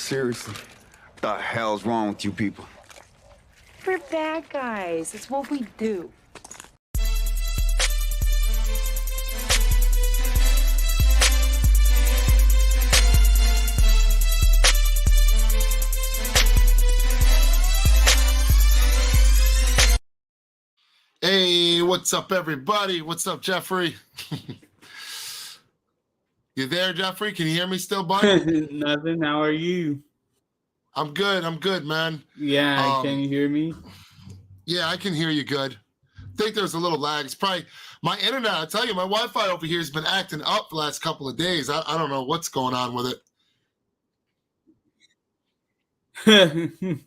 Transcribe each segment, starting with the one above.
Seriously, what the hell's wrong with you people? We're bad guys. It's what we do. Hey, what's up, everybody? What's up, Jeffrey? You there, Jeffrey? Can you hear me still, bud? Nothing. How are you? I'm good, man. Yeah, can you hear me? Yeah, I can hear you good. I think there's a little lag. It's probably my internet. I tell you, my Wi-Fi over here has been acting up the last couple of days. I don't know what's going on with it.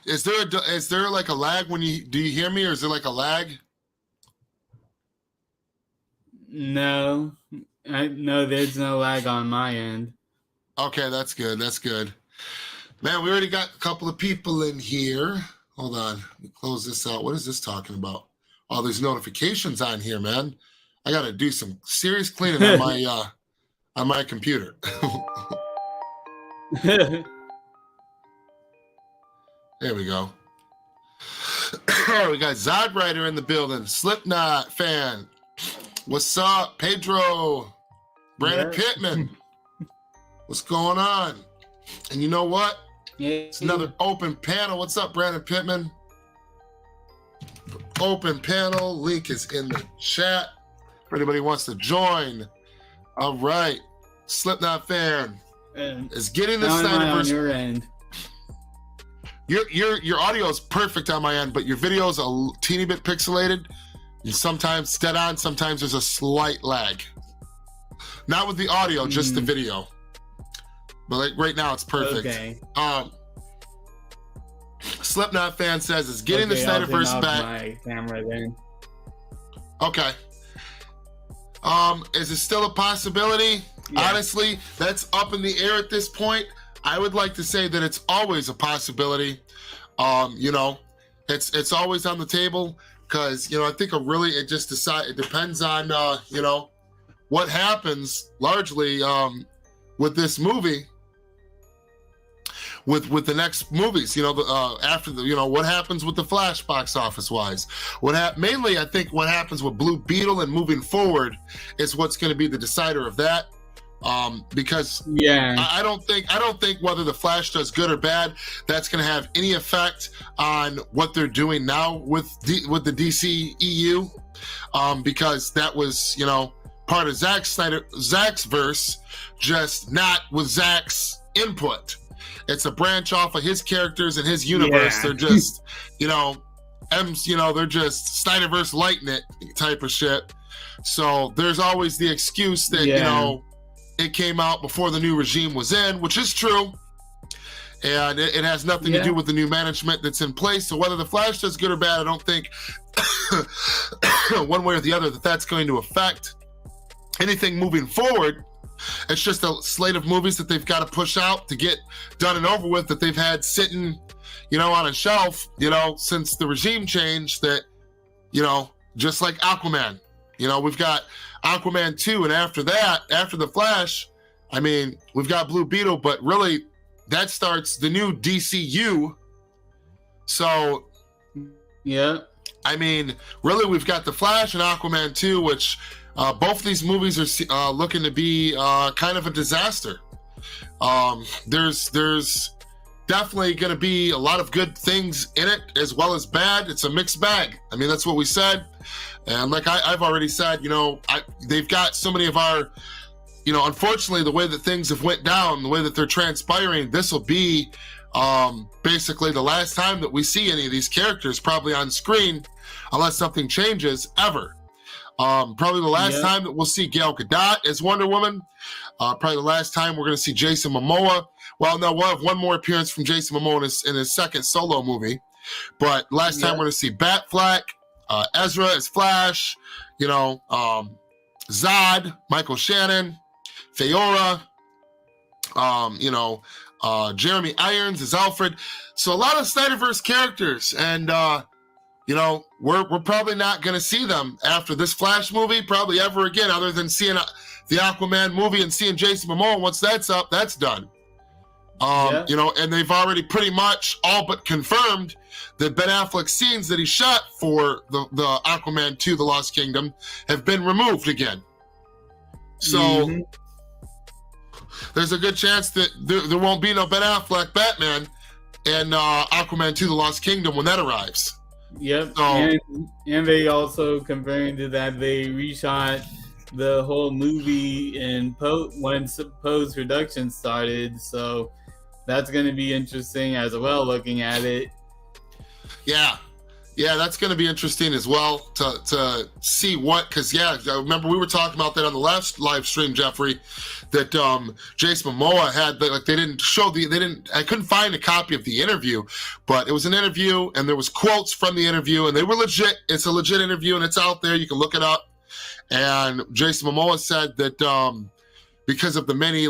Is there like a lag when do you hear me, or is there like a lag? No, there's no lag on my end. Okay, that's good. That's good. Man, we already got a couple of people in here. Hold on, let me close this out. What is this talking about? Oh, there's notifications on here, man. I got to do some serious cleaning on my computer. There we go. We got Zod Rider in the building. Slipknot fan. What's up, Pedro? Brandon Pittman. What's going on? And you know what? It's another open panel. What's up, Brandon Pittman? Open panel. Link is in the chat. If anybody wants to join. All right. Slipknot fan is getting the Snyderverse. On your end. Your audio is perfect on my end, but your video is a teeny bit pixelated. Sometimes dead on, sometimes there's a slight lag. Not with the audio, just the video. But like right now, it's perfect. Okay. Slipknot fan says it's getting the Snyderverse back. My camera then. Okay. Is it still a possibility? Yeah. Honestly, that's up in the air at this point. I would like to say that it's always a possibility. It's always on the table because, I think it depends on, what happens largely with this movie, with the next movies, after what happens with the Flash box office wise. Mainly, I think what happens with Blue Beetle and moving forward is what's going to be the decider of that. Because I don't think whether the Flash does good or bad, that's going to have any effect on what they're doing now with the DC EU, because that was part of Zack's verse, just not with Zack's input. It's a branch off of his characters and his universe. They're just they're just Snyderverse lighting it type of shit. So there's always the excuse that it came out before the new regime was in, which is true. And it has nothing to do with the new management that's in place. So whether the Flash does good or bad, I don't think one way or the other that's going to affect anything moving forward. It's just a slate of movies that they've got to push out to get done and over with, that they've had sitting, on a shelf, since the regime change, that, just like Aquaman, we've got Aquaman 2, and after that, after the Flash, we've got Blue Beetle, but really that starts the new DCU. So really we've got the Flash and Aquaman 2, which both of these movies are looking to be kind of a disaster. There's definitely going to be a lot of good things in it as well as bad. It's a mixed bag. That's what we said. And like I've already said, they've got so many of our, unfortunately, the way that things have went down, the way that they're transpiring, this will be basically the last time that we see any of these characters probably on screen, unless something changes ever. Probably the last time that we'll see Gal Gadot as Wonder Woman. Probably the last time we're going to see Jason Momoa. Well, no, we'll have one more appearance from Jason Momoa in his second solo movie. But last time we're going to see Batfleck, Ezra as Flash, Zod, Michael Shannon, Feora, Jeremy Irons as Alfred. So a lot of Snyderverse characters, and we're probably not going to see them after this Flash movie, probably ever again, other than seeing the Aquaman movie and seeing Jason Momoa. Once that's up, that's done. You know, and they've already pretty much all but confirmed that Ben Affleck's scenes that he shot for the Aquaman 2, The Lost Kingdom, have been removed again. So there's a good chance that there won't be no Ben Affleck Batman and Aquaman 2, The Lost Kingdom when that arrives. Yep. So, and they also confirmed that they reshot the whole movie in once post-production started. So that's going to be interesting as well, looking at it. Yeah, that's going to be interesting as well to see what, because I remember we were talking about that on the last live stream, Jeffrey, that Jason Momoa had, they didn't show I couldn't find a copy of the interview, but it was an interview and there was quotes from the interview and they were legit. It's a legit interview and it's out there. You can look it up. And Jason Momoa said that because of the many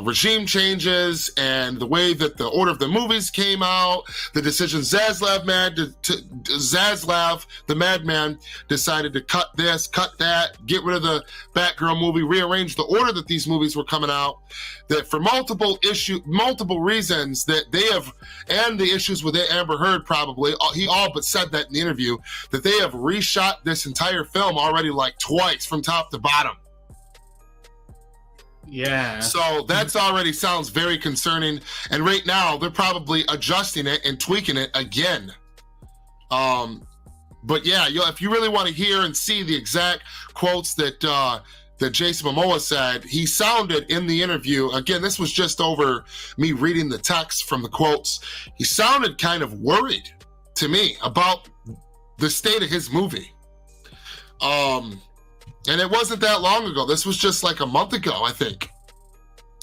regime changes and the way that the order of the movies came out, the decision Zaslav, the madman, decided to cut this, cut that, get rid of the Batgirl movie, rearrange the order that these movies were coming out, that for multiple reasons that they have, and the issues with Amber Heard probably, he all but said that in the interview, that they have reshot this entire film already twice from top to bottom. Yeah. So that's already sounds very concerning. And right now they're probably adjusting it and tweaking it again. But yeah, if you really want to hear and see the exact quotes that Jason Momoa said, he sounded in the interview, again, this was just over me reading the text from the quotes. He sounded kind of worried to me about the state of his movie. And it wasn't that long ago. This was just a month ago, I think.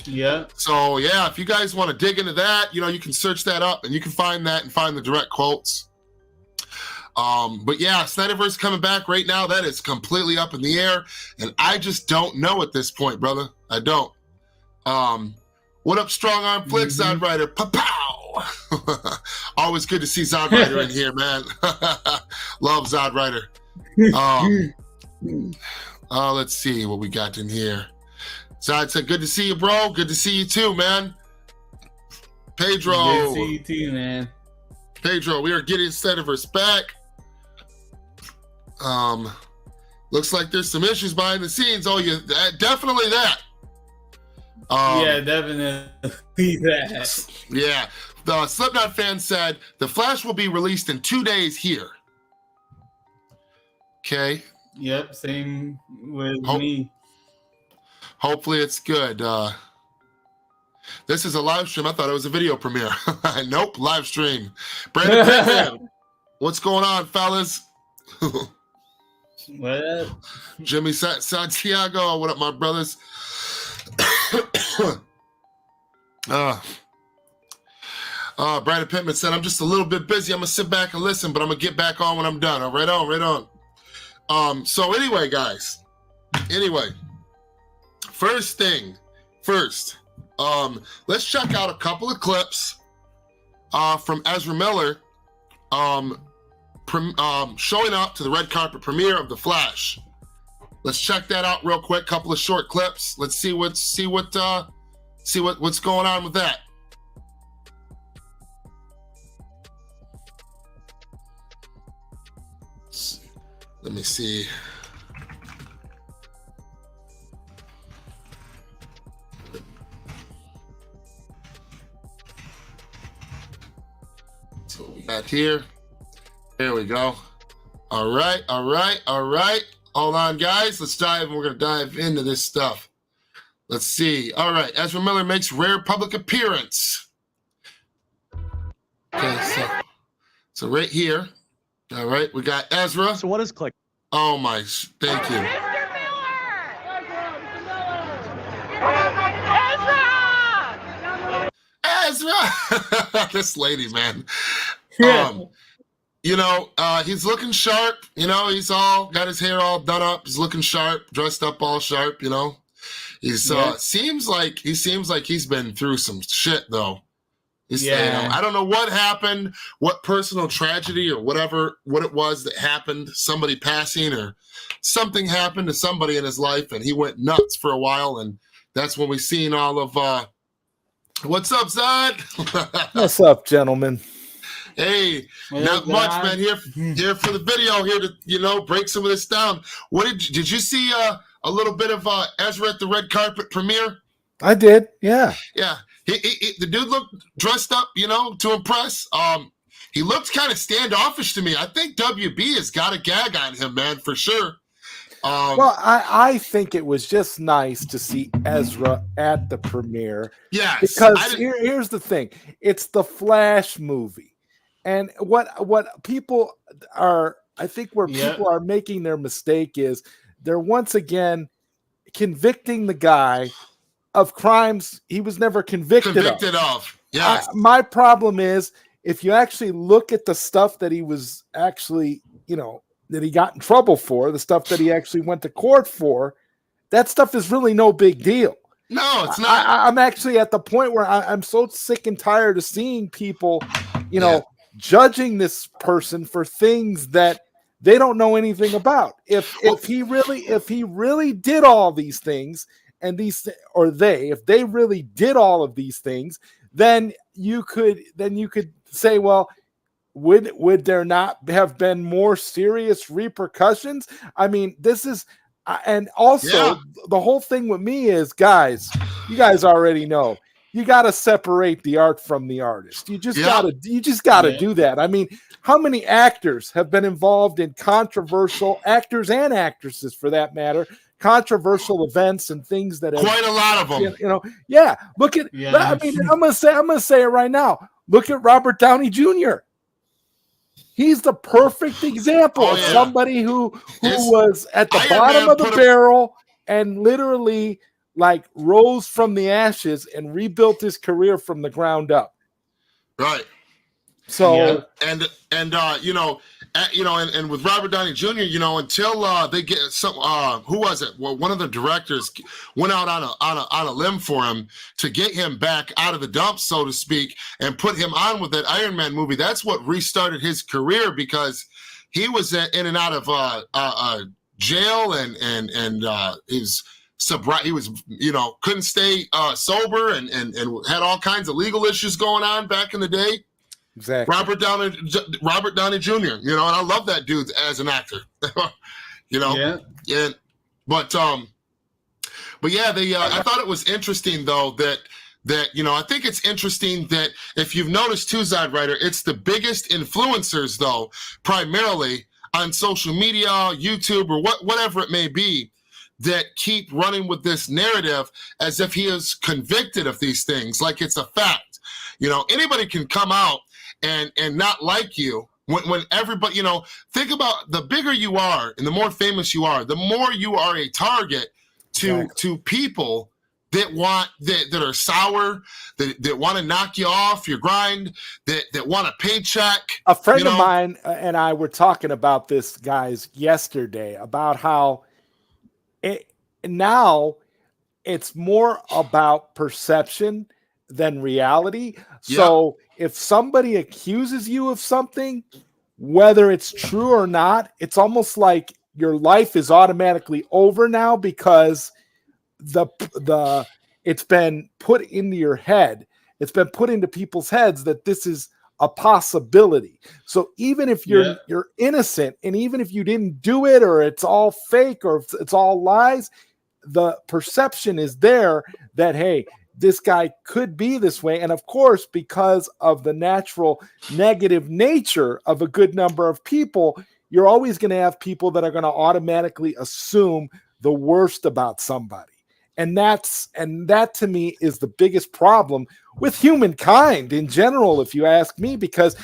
Yeah. So, if you guys want to dig into that, you can search that up and you can find that and find the direct quotes. But Snyderverse coming back right now. That is completely up in the air. And I just don't know at this point, brother. I don't. What up, Strong Arm Flix, Zod Rider? Pa-pow! Always good to see Zod Rider in here, man. Love Zod Rider. Let's see what we got in here. Zod said, good to see you, bro. Good to see you too, man. Pedro. Good to see you too, man. Pedro, we are getting Snyderverse back. Looks like there's some issues behind the scenes. Oh, definitely that. Definitely that. Yeah. The Slipknot fan said, the Flash will be released in 2 days here. Okay. Yep, same with me. Hopefully it's good. This is a live stream. I thought it was a video premiere. Nope, live stream. Brandon Pittman, what's going on, fellas? What up? Jimmy Santiago, what up, my brothers? Brandon Pittman said, I'm just a little bit busy. I'm going to sit back and listen, but I'm going to get back on when I'm done. Right on. So anyway, guys. First thing first, let's check out a couple of clips from Ezra Miller showing up to the red carpet premiere of The Flash. Let's check that out real quick. Couple of short clips. Let's see what's going on with that. Let me see. So what we got here. There we go. All right. Hold on, guys. Let's dive. We're going to dive into this stuff. Let's see. All right. Ezra Miller makes rare public appearance. Okay, so right here. All right, we got Ezra. So what is click? Oh my, thank you. Mr. Miller! Ezra! This lady, man. He's looking sharp. He's all got his hair all done up. He's looking sharp, dressed up all sharp. He's seems like he's been through some shit though. I don't know what happened, what personal tragedy or what it was that happened, somebody passing or something happened to somebody in his life and he went nuts for a while and That's when we seen all of what's up, Zod? What's up, gentlemen? Hey, not much, man. Here for the video, here to break some of this down. What did you see a little bit of Ezra at the red carpet premiere? I did, yeah. Yeah, the dude looked dressed up, to impress. He looked kind of standoffish to me. I think WB has got a gag on him, man, for sure. Well, I think it was just nice to see Ezra at the premiere. Yes, because here's the thing: it's the Flash movie, and what people are, I think, where people are making their mistake is they're once again convicting the guy of crimes he was never convicted of. Yes. My problem is if you actually look at the stuff that he was actually, that he got in trouble for, the stuff that he actually went to court for, that stuff is really no big deal. No, it's not. I'm actually at the point where I'm so sick and tired of seeing people, judging this person for things that they don't know anything about. If he really did all these things, and if they really did all of these things, then you could say, well, would there not have been more serious repercussions? I mean, this is, and also the whole thing with me is, guys, you guys already know, you got to separate the art from the artist. You just gotta do that. I mean, how many actors have been involved in controversial, actors and actresses for that matter, controversial events and things that have, quite a lot of them. Look at. I mean, I'm gonna say it right now. Look at Robert Downey Jr. He's the perfect example of somebody who was at the bottom of the barrel and literally rose from the ashes and rebuilt his career from the ground up. Right. So and with Robert Downey Jr., until they get some, who was it? Well, one of the directors went out on a limb for him to get him back out of the dumps, so to speak, and put him on with that Iron Man movie. That's what restarted his career, because he was in and out of jail and his sobriety. He was couldn't stay sober and had all kinds of legal issues going on back in the day. Exactly. Robert Downey Jr. And I love that dude as an actor. Yeah. But yeah, I thought it was interesting though that I think it's interesting that if you've noticed too, Zod Writer, it's the biggest influencers though, primarily on social media, YouTube, or whatever it may be, that keep running with this narrative as if he is convicted of these things, like it's a fact. Anybody can come out and not like you when everybody, think about the bigger you are and the more famous you are, the more you are a target to people that are sour, that want to knock you off your grind, that want a paycheck. A friend of mine and I were talking about this, guys, yesterday, about how now it's more about perception than reality. So if somebody accuses you of something, whether it's true or not, it's almost like your life is automatically over now, because it's been put into your head. It's been put into people's heads that this is a possibility. So even if you're innocent, and even if you didn't do it, or it's all fake, or it's all lies, the perception is there that, hey, this guy could be this way. And of course, because of the natural negative nature of a good number of people, you're always going to have people that are going to automatically assume the worst about somebody. And that to me is the biggest problem with humankind in general, if you ask me, because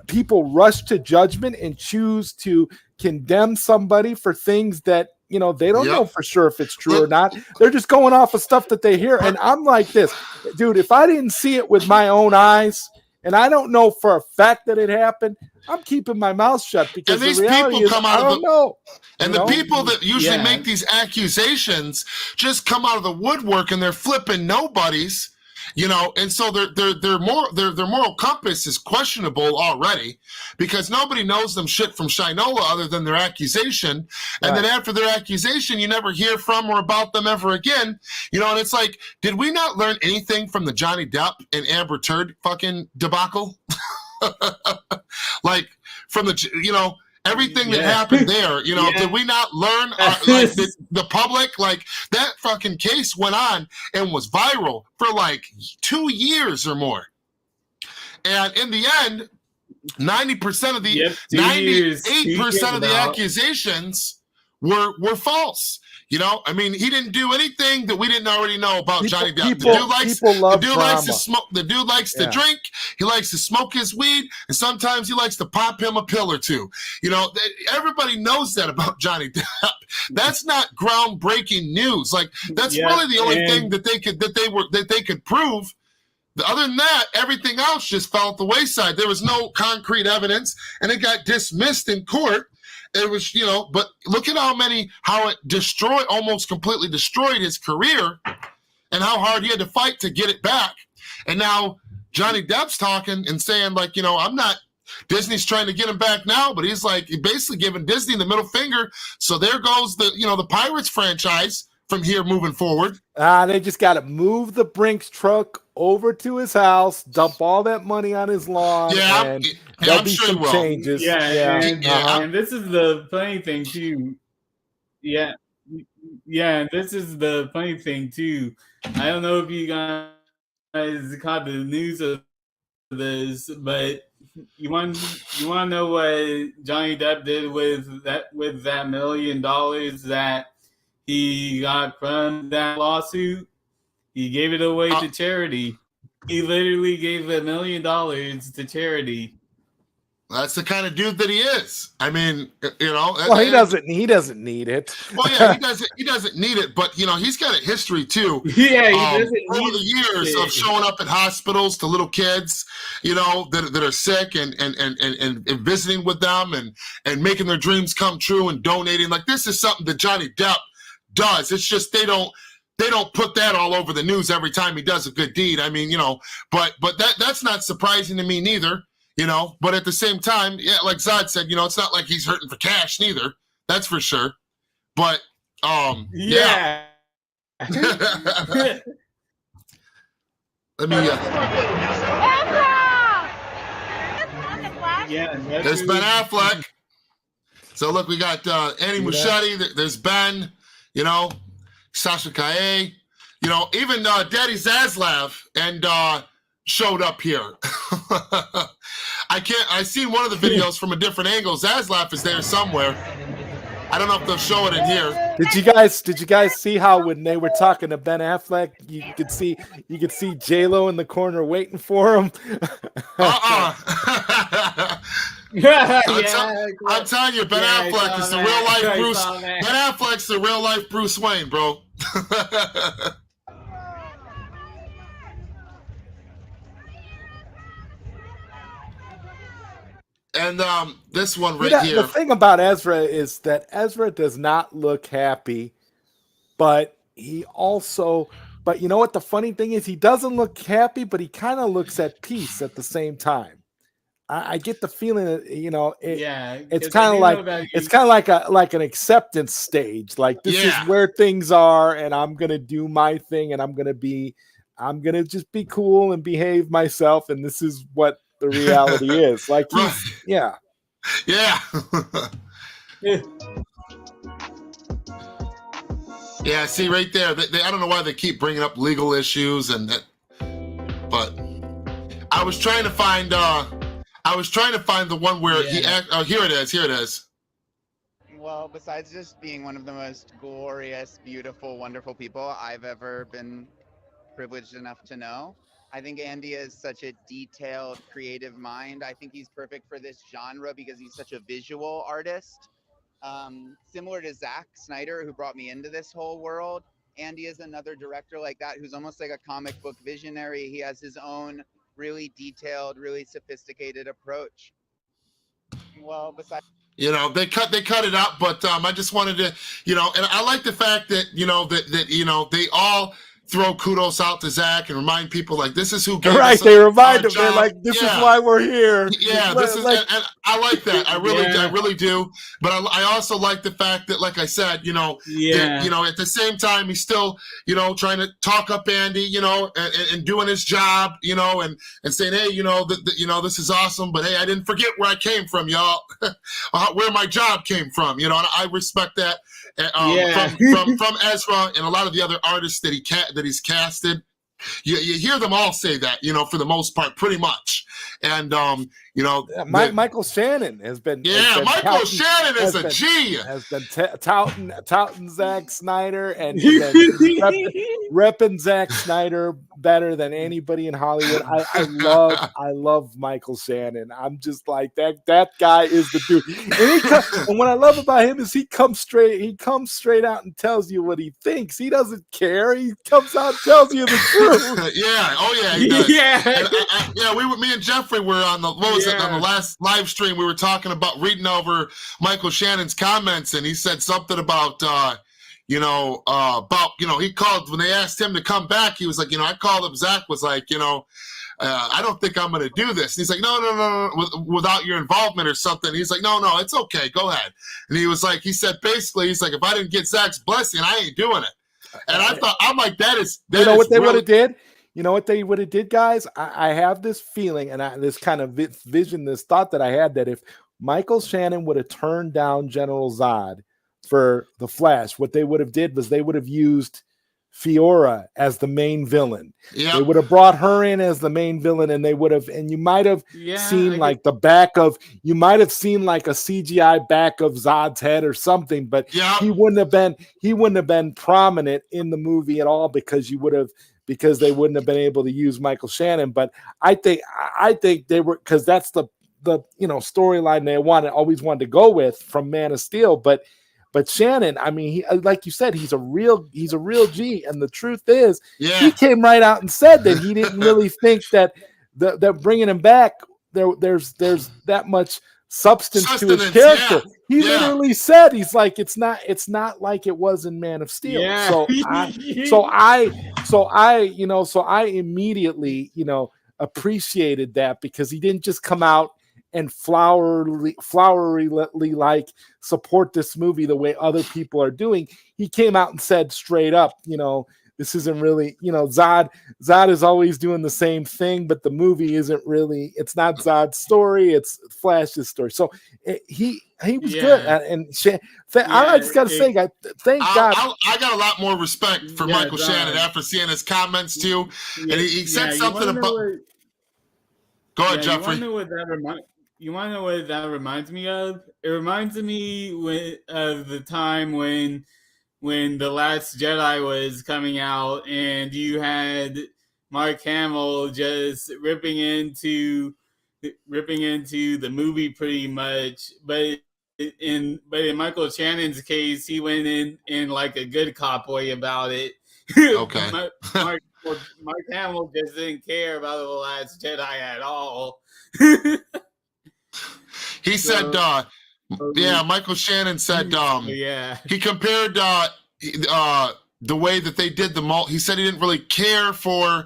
people rush to judgment and choose to condemn somebody for things that, they don't know for sure if it's true or not. They're just going off of stuff that they hear. And I'm like this, dude, if I didn't see it with my own eyes, and I don't know for a fact that it happened, I'm keeping my mouth shut, because these the reality people is, come out I don't know. And the people that usually make these accusations just come out of the woodwork, and they're flipping nobodies. You know, and so their moral compass is questionable already, because nobody knows them shit from Shinola other than their accusation. And then after their accusation, you never hear from or about them ever again. You know, and it's like, did we not learn anything from the Johnny Depp and Amber Turd fucking debacle? Like, from the, you know, everything that happened there, you know, did we not learn, like, the public, like, that fucking case went on and was viral for like 2 years or more. And in the end, 90% of the, 98% of the accusations were false. You know, I mean, he didn't do anything that we didn't already know about Johnny Depp. The dude likes to smoke. The dude likes to drink. He likes to smoke his weed, and sometimes he likes to pop him a pill or two. You know, everybody knows that about Johnny Depp. That's not groundbreaking news. Like, that's really the only thing that they could prove. Other than that, everything else just fell at the wayside. There was no concrete evidence, and it got dismissed in court. It was, you know, but look at how it almost completely destroyed his career, and how hard he had to fight to get it back. And now Johnny Depp's talking and saying, like, you know, Disney's trying to get him back now, but he's like basically giving Disney the middle finger. So there goes the Pirates franchise from here moving forward. They just got to move the Brinks truck over to his house, dump all that money on his lawn, and there'll be some changes. And this is the funny thing too. This is the funny thing too. I don't know if you guys caught the news of this, but you want to know what Johnny Depp did with that $1 million that he got from that lawsuit? He gave it away to charity. He literally gave $1 million to charity. That's the kind of dude that he is. I mean, you know. Well, he doesn't need it. Well, yeah, he doesn't need it, but you know, he's got a history too. Yeah, he doesn't over the years of showing up at hospitals to little kids, you know, that are sick and visiting with them and making their dreams come true and donating. Like, this is something that Johnny Depp does. It's just they don't put that all over the news every time he does a good deed. I mean, you know, but that's not surprising to me neither, you know. But at the same time, yeah, like Zod said, you know, it's not like he's hurting for cash neither. That's for sure. But yeah. Let me there's Ben Affleck. So look, we got Annie Muschietti, there's Ben, you know, Sasha Kaye, you know, even Daddy Zaslav and showed up here. I seen one of the videos from a different angle. Zaslav is there somewhere. I don't know if they'll show it in here. Did you guys see how when they were talking to Ben Affleck, you could see J-Lo in the corner waiting for him? I'm telling you, Ben Affleck is the real life Bruce. Ben Affleck's the real life Bruce Wayne, bro. And this one here. The thing about Ezra is that Ezra does not look happy, but you know what the funny thing is? He doesn't look happy, but he kind of looks at peace at the same time. I get the feeling that, you know, it's kind of like an acceptance stage. Like, this is where things are, and I'm gonna do my thing, and I'm gonna just be cool and behave myself, and this is what the reality is. Like, yeah. Yeah, see right there. I don't know why they keep bringing up legal issues but I was trying to find the one where here it is. Well, besides just being one of the most glorious, beautiful, wonderful people I've ever been privileged enough to know, I think Andy is such a detailed, creative mind. I think he's perfect for this genre because he's such a visual artist. Similar to Zack Snyder, who brought me into this whole world, Andy is another director like that who's almost like a comic book visionary. He has his own really detailed, really sophisticated approach. Well, besides, you know, they cut it up, but I just wanted to, you know, and I like the fact that, you know, that you know, they all throw kudos out to Zach and remind people like this is who gave Right, us they remind him, job. like this is why we're here. Yeah, this is, and I like that. I really do. But I also like the fact that, like I said, that, at the same time he's still, trying to talk up Andy, and doing his job, and saying, hey, this is awesome, but hey, I didn't forget where I came from, y'all, where my job came from, and I respect that. From Ezra and a lot of the other artists that he's casted, you hear them all say that, for the most part, pretty much. And Michael Shannon has been Michael Shannon is a G. Has been touting Zack Snyder and repping Zack Snyder better than anybody in Hollywood. I love Michael Shannon. I'm just like that guy is the dude. And what I love about him is he comes straight out and tells you what he thinks. He doesn't care. He comes out and tells you the truth. He does. Me and Jeffrey were on the on the last live stream. We were talking about reading over Michael Shannon's comments, and he said something about he called when they asked him to come back. He was like, I called him. Zach was like, I don't think I'm going to do this. And he's like, no, without your involvement or something. He's like, no, it's okay. Go ahead. And he was like, he said, basically, he's like, if I didn't get Zach's blessing, I ain't doing it. And I'm like, that is what they would have did? You know what they would have did, guys? I have this feeling and this kind of vision, this thought that I had that if Michael Shannon would have turned down General Zod for The Flash, what they would have did was they would have used Fiora as the main villain. Yep. They would have brought her in as the main villain, and they would have, and you might have seen like a CGI back of Zod's head or something, but he wouldn't have been prominent in the movie at all because they wouldn't have been able to use Michael Shannon. But I think they were, because that's the storyline they always wanted to go with from Man of Steel, but Shannon, I mean, he, like you said, he's a real G. And the truth is, he came right out and said that he didn't really think that bringing him back, there's that much substance to his character. He literally said, he's like, it's not like it was in Man of Steel. So I immediately, appreciated that, because he didn't just come out and flowery like support this movie the way other people are doing. He came out and said straight up, this isn't really, Zod is always doing the same thing, but the movie isn't really, it's not Zod's story, it's Flash's story. So he was good. And I just got to say, God, thank God. I got a lot more respect for Michael Shannon after seeing his comments too. And he said something about. Go ahead, Jeffrey. You want to know what that reminds me of? It reminds me of the time when The Last Jedi was coming out, and you had Mark Hamill just ripping into the movie pretty much. But in Michael Shannon's case, he went in like a good cop way about it. Okay. Mark Hamill just didn't care about The Last Jedi at all. He said, Michael Shannon said, he compared the way that they did he said he didn't really care for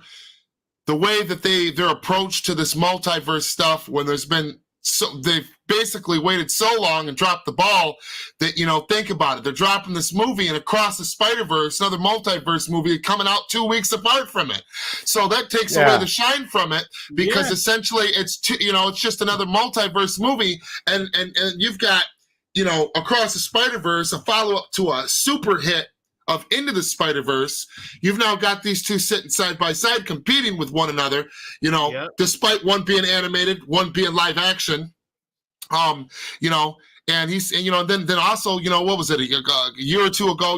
the way that their approach to this multiverse stuff when they've basically waited so long and dropped the ball that, think about it. They're dropping this movie and Across the Spider-Verse, another multiverse movie coming out 2 weeks apart from it. So that takes away the shine from it, because essentially it's just another multiverse movie. And you've got, Across the Spider-Verse, a follow-up to a super hit of Into the Spider-Verse. You've now got these two sitting side by side competing with one another, despite one being animated, one being live action. And then also, what was it, a year or two ago,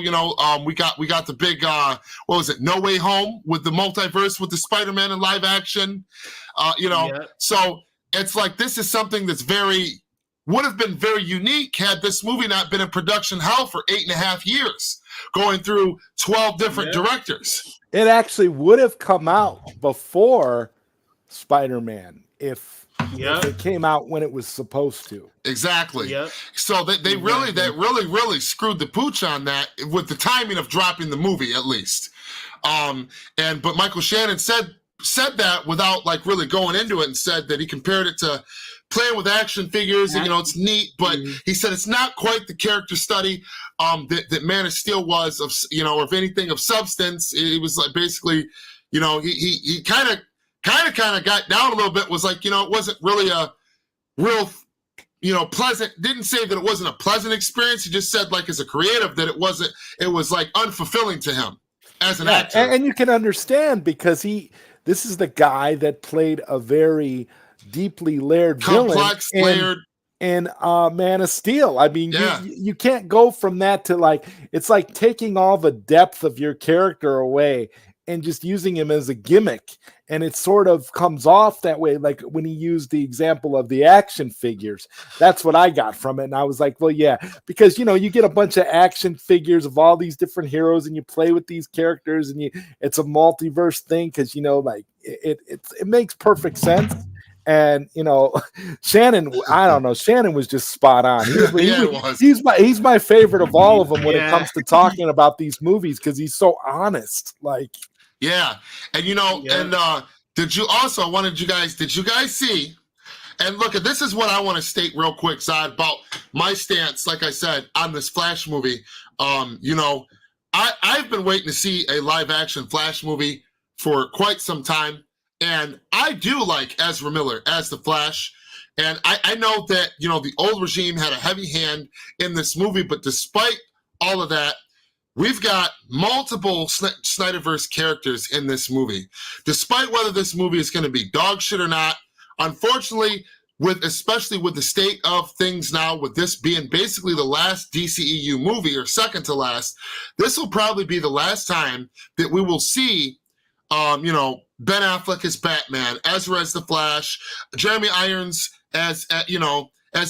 we got the big, No Way Home with the multiverse with the Spider-Man in live action, so it's like, this is something that's would have been very unique had this movie not been in production hell for 8.5 years, going through 12 different directors. It actually would have come out before Spider-Man if it came out when it was supposed to. Exactly. Yep. So they really screwed the pooch on that with the timing of dropping the movie, at least. But Michael Shannon said that without like really going into it, and said that he compared it to playing with action figures, and it's neat, but he said it's not quite the character study that Man of Steel was of, or if anything of substance. It was like basically, he kind of got down a little bit, was like, it wasn't really a real, pleasant, didn't say that it wasn't a pleasant experience. He just said, like, as a creative, that it was like unfulfilling to him as an actor. And you can understand, because this is the guy that played a very deeply layered complex villain layered in Man of Steel. I mean, you can't go from that to, like, it's like taking all the depth of your character away and just using him as a gimmick. And it sort of comes off that way. Like when he used the example of the action figures, that's what I got from it. And I was like, well, yeah, because, you get a bunch of action figures of all these different heroes and you play with these characters, and it's a multiverse thing. Cause like it makes perfect sense. And Shannon, I don't know, Shannon was just spot on. He's my favorite of all of them when it comes to talking about these movies, because he's so honest. Like, yeah, and did you guys see? And look, this is what I want to state real quick, Zod, about my stance. Like I said, on this Flash movie, I've been waiting to see a live action Flash movie for quite some time. And I do like Ezra Miller as the Flash. And I know that, the old regime had a heavy hand in this movie, but despite all of that, we've got multiple Snyderverse characters in this movie. Despite whether this movie is going to be dog shit or not, unfortunately, especially with the state of things now, with this being basically the last DCEU movie, or second to last, this will probably be the last time that we will see Ben Affleck as Batman, Ezra as the Flash, Jeremy Irons as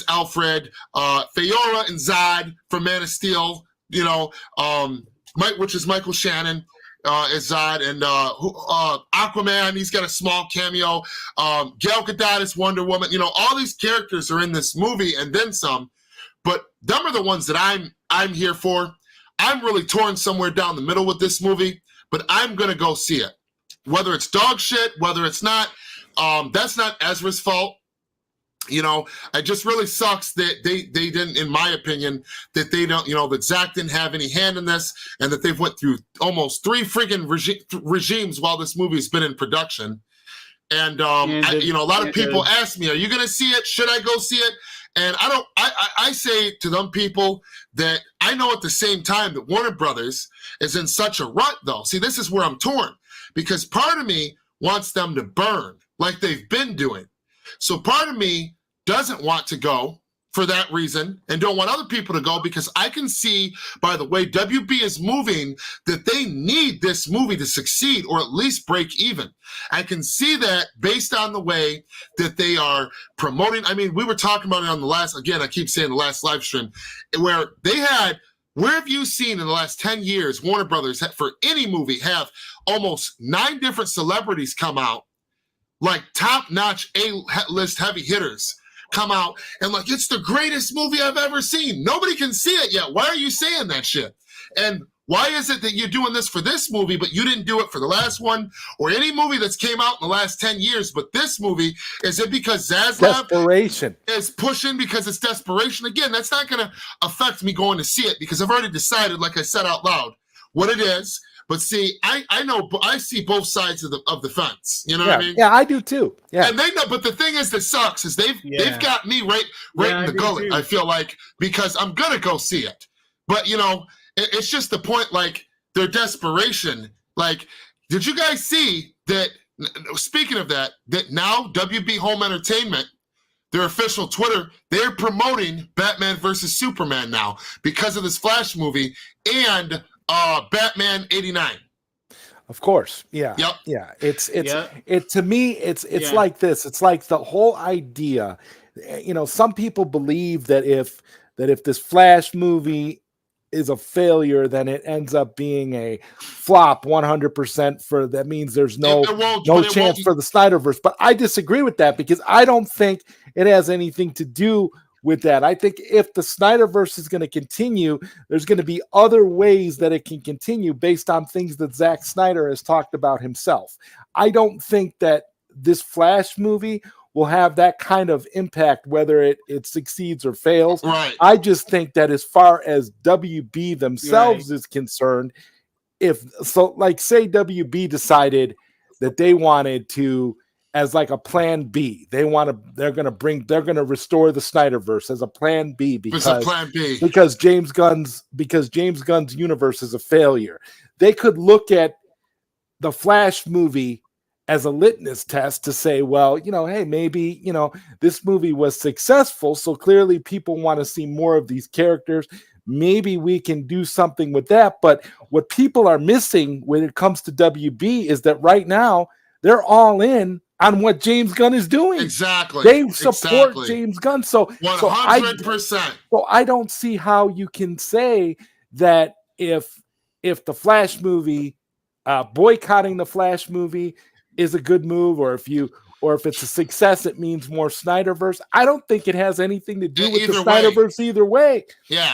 Alfred, Feyora and Zod from Man of Steel, which is Michael Shannon as Zod, and Aquaman, he's got a small cameo. Gal Gadot is Wonder Woman. All these characters are in this movie and then some, but them are the ones that I'm here for. I'm really torn somewhere down the middle with this movie, but I'm gonna go see it. Whether it's dog shit, whether it's not, that's not Ezra's fault. It just really sucks that they didn't, in my opinion, that they don't, that Zach didn't have any hand in this, and that they've went through almost 3 freaking regimes while this movie's been in production. And, a lot of people ask me, are you going to see it? Should I go see it? And I say to them people that I know at the same time that Warner Brothers is in such a rut, though. See, this is where I'm torn. Because part of me wants them to burn like they've been doing. So part of me doesn't want to go for that reason, and don't want other people to go, because I can see by the way WB is moving that they need this movie to succeed, or at least break even. I can see that based on the way that they are promoting. I mean, we were talking about it on the last, again, I keep saying the last live stream, where they had, where have you seen in the last 10 years, Warner Brothers, for any movie, have almost 9 different celebrities come out, like top-notch A-list heavy hitters come out, and like, it's the greatest movie I've ever seen. Nobody can see it yet. Why are you saying that shit? And why is it that you're doing this for this movie, but you didn't do it for the last one, or any movie that's came out in the last 10 years, but this movie? Is it because Zaslav is pushing because it's desperation? Again, that's not going to affect me going to see it, because I've already decided, like I said out loud, what it is. But see, I know, I see both sides of the fence. You know what I mean? Yeah, I do too. Yeah, and they know. But the thing is that sucks is they've got me right in the gullet. Too. I feel like, because I'm gonna go see it. But it's just the point. Like, their desperation. Like, did you guys see that? Speaking of that now WB Home Entertainment, their official Twitter, they're promoting Batman versus Superman now because of this Flash movie and Batman 89. Of course. Yeah. Yep. Yeah. It to me, it's like this. It's like the whole idea, some people believe that if this Flash movie is a failure, then it ends up being a flop 100%. That means there's no chance for the Snyderverse. But I disagree with that, because I don't think it has anything to do with that. I think if the Snyderverse is going to continue, there's going to be other ways that it can continue based on things that Zack Snyder has talked about himself. I don't think that this Flash movie will have that kind of impact, whether it succeeds or fails. Right. I just think that as far as WB themselves is concerned, like say WB decided that they wanted to, as like a plan B, they're going to restore the Snyderverse as a plan B because James Gunn's universe is a failure. They could look at the Flash movie as a litmus test to say, well, hey, maybe, this movie was successful. So clearly people want to see more of these characters. Maybe we can do something with that. But what people are missing when it comes to WB is that right now they're all in on what James Gunn is doing. Exactly. They support James Gunn. So 100%. So I don't see how you can say that if the Flash movie, boycotting the Flash movie is a good move, or if it's a success, it means more Snyderverse. I don't think it has anything to do with the Snyderverse either way. Yeah.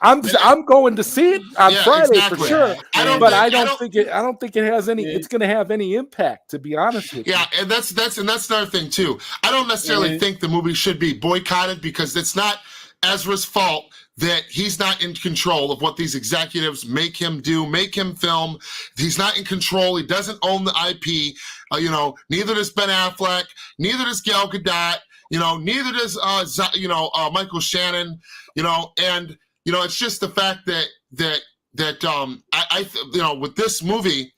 I'm going to see it on Friday for sure. I don't think it has any. It's going to have any impact, to be honest with you. Yeah, and that's another thing too. I don't necessarily think the movie should be boycotted because it's not Ezra's fault that he's not in control of what these executives make him do, make him film. He's not in control. He doesn't own the IP. Neither does Ben Affleck. Neither does Gal Gadot. Neither does Michael Shannon. And it's just the fact that with this movie,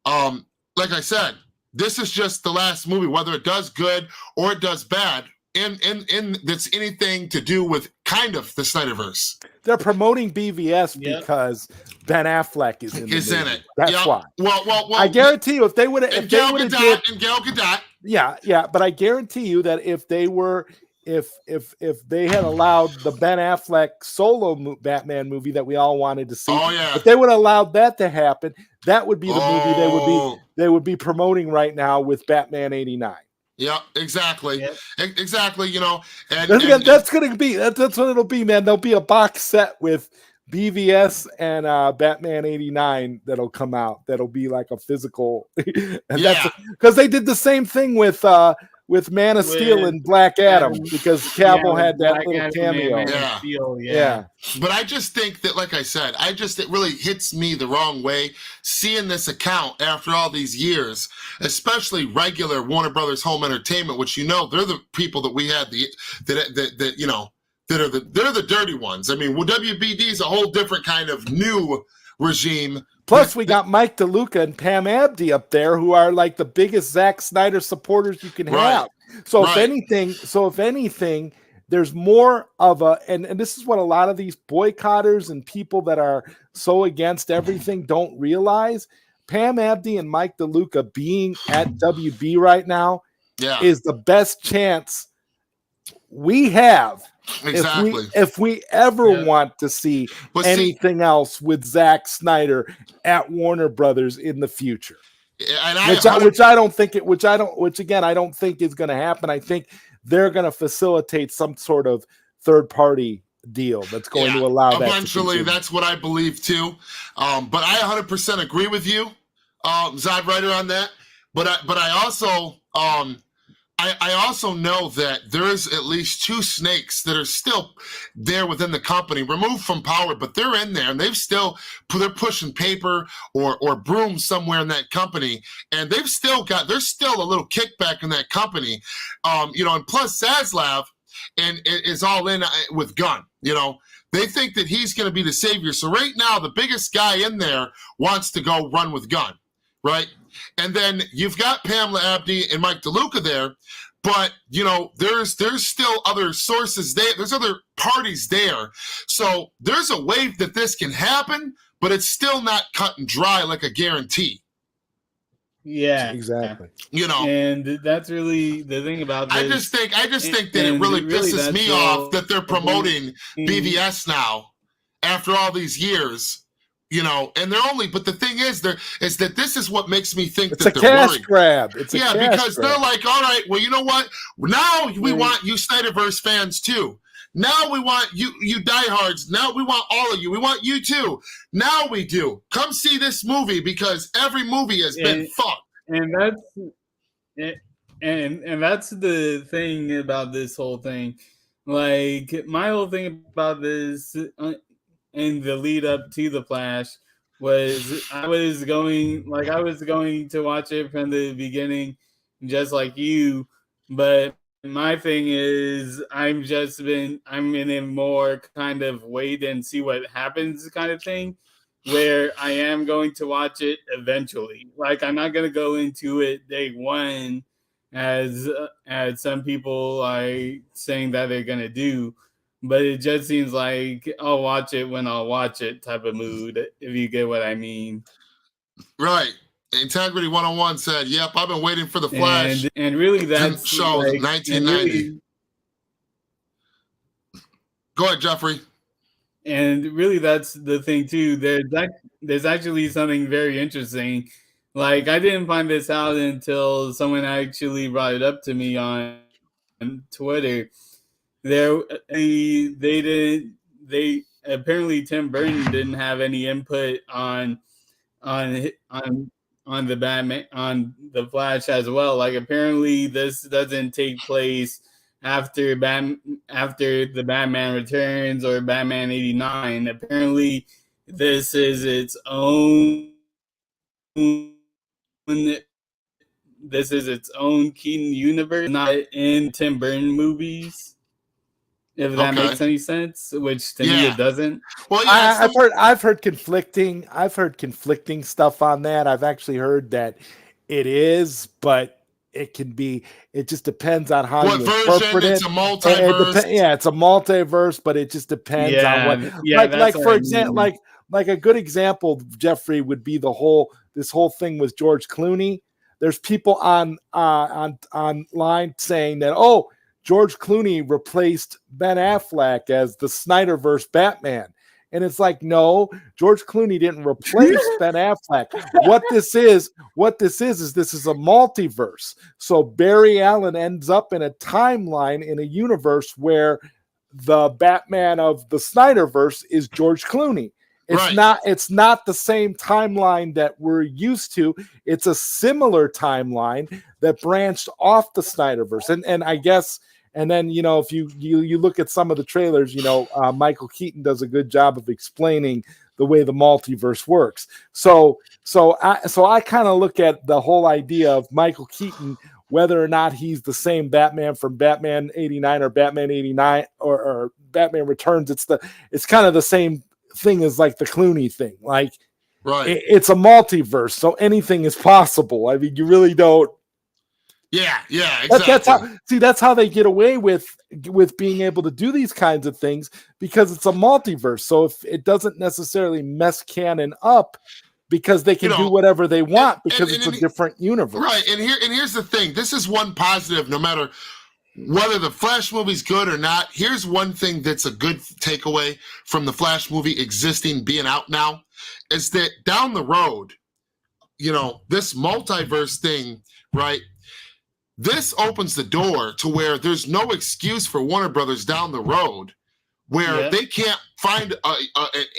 like I said, this is just the last movie, whether it does good or it does bad, in that's anything to do with kind of the Snyderverse. They're promoting BVS because Ben Affleck is in it. That's why. Well, I guarantee you, if they would have, Gal Gadot. Yeah, but I guarantee you that if they had allowed the Ben Affleck solo Batman movie that we all wanted to see, if they would have allowed that to happen, that would be the movie they would be promoting right now with Batman '89. Yeah, exactly. Yep. Exactly. That's what it'll be, man. There'll be a box set with BVS and Batman '89 that'll come out. That'll be like a physical. That's because they did the same thing with Man of Steel and Black Adam because Cavill had that little cameo. Yeah. But I just think that, like I said, it really hits me the wrong way seeing this account after all these years, especially regular Warner Brothers Home Entertainment, which they're the people that we had they're the dirty ones. I mean, WBD is a whole different kind of new regime. Plus, we got Mike DeLuca and Pam Abdi up there, who are like the biggest Zack Snyder supporters you can have. So if anything, there's more of and this is what a lot of these boycotters and people that are so against everything don't realize. Pam Abdi and Mike DeLuca being at WB right now is the best chance we have. Exactly. If we ever want to see anything else with Zack Snyder at Warner Brothers in the future, I don't think is going to happen. I think they're going to facilitate some sort of third party deal that's going to allow that. Eventually, that's what I believe too. But I 100% agree with you, Zod Ryder, on that. But I also. I also know that there's at least two snakes that are still there within the company, removed from power, but they're in there and they're pushing paper or brooms somewhere in that company, and there's still a little kickback in that company, and plus Zaslav is all in with Gunn. They think that he's going to be the savior. So right now, the biggest guy in there wants to go run with Gunn, right? And then you've got Pamela Abdi and Mike DeLuca there, but there's still other sources there. There's other parties there. So there's a way that this can happen, but it's still not cut and dry like a guarantee. Yeah, exactly. And that's really the thing about this. I just think that it really pisses me off that they're promoting BVS now after all these years. And they're only, but the thing is that this is what makes me think that they're worried. Grab. Because they're like, all right, well, you know what? Now we want you Snyderverse fans too. Now we want you diehards. Now we want all of you. We want you too. Now we do. Come see this movie because every movie has been fucked. And that's the thing about this whole thing. Like my whole thing about this in the lead up to the Flash was I was going to watch it from the beginning, just like you, but my thing is I'm in a more kind of wait and see what happens kind of thing, where I am going to watch it eventually. Like I'm not going to go into it day one as some people are saying that they're going to do, but it just seems like I'll watch it when I'll watch it type of mood, if you get what I mean. Right. Integrity 101 said, "Yep, I've been waiting for the Flash." And really, that's show like, 1990. Really, go ahead, Jeffrey. And really, that's the thing too. There's actually something very interesting. Like I didn't find this out until someone actually brought it up to me on Twitter. They apparently Tim Burton didn't have any input on the Batman, on the Flash as well. Like apparently this doesn't take place after the Batman Returns or Batman 89. Apparently this is its own Keaton universe, not in Tim Burton movies. If that makes any sense, which to me it doesn't. Well, yeah, I've heard conflicting stuff on that. I've actually heard that it is, but it can be. It just depends on how you interpret it. It's a multiverse. It's a multiverse, but it just depends on what. Yeah, like for example, like a good example, Jeffrey, would be this whole thing with George Clooney. There's people online saying that, George Clooney replaced Ben Affleck as the Snyderverse Batman. And it's like, no, George Clooney didn't replace Ben Affleck. What this is this is a multiverse. So Barry Allen ends up in a timeline in a universe where the Batman of the Snyderverse is George Clooney. It's not the same timeline that we're used to. It's a similar timeline that branched off the Snyderverse. And I guess, and then, if you look at some of the trailers, Michael Keaton does a good job of explaining the way the multiverse works. So I kind of look at the whole idea of Michael Keaton, whether or not he's the same Batman from Batman 89 or Batman 89 or Batman Returns. It's kind of the same thing as like the Clooney thing. Like, right. It's a multiverse, so anything is possible. I mean, you really don't. Yeah, exactly. That's how they get away with being able to do these kinds of things, because it's a multiverse. So if it doesn't necessarily mess canon up, because they can do whatever they want because it's a different universe. Right. And here's the thing. This is one positive, no matter whether the Flash movie's good or not. Here's one thing that's a good takeaway from the Flash movie existing, being out now, is that down the road, this multiverse thing, right? This opens the door to where there's no excuse for Warner Brothers down the road where they can't find an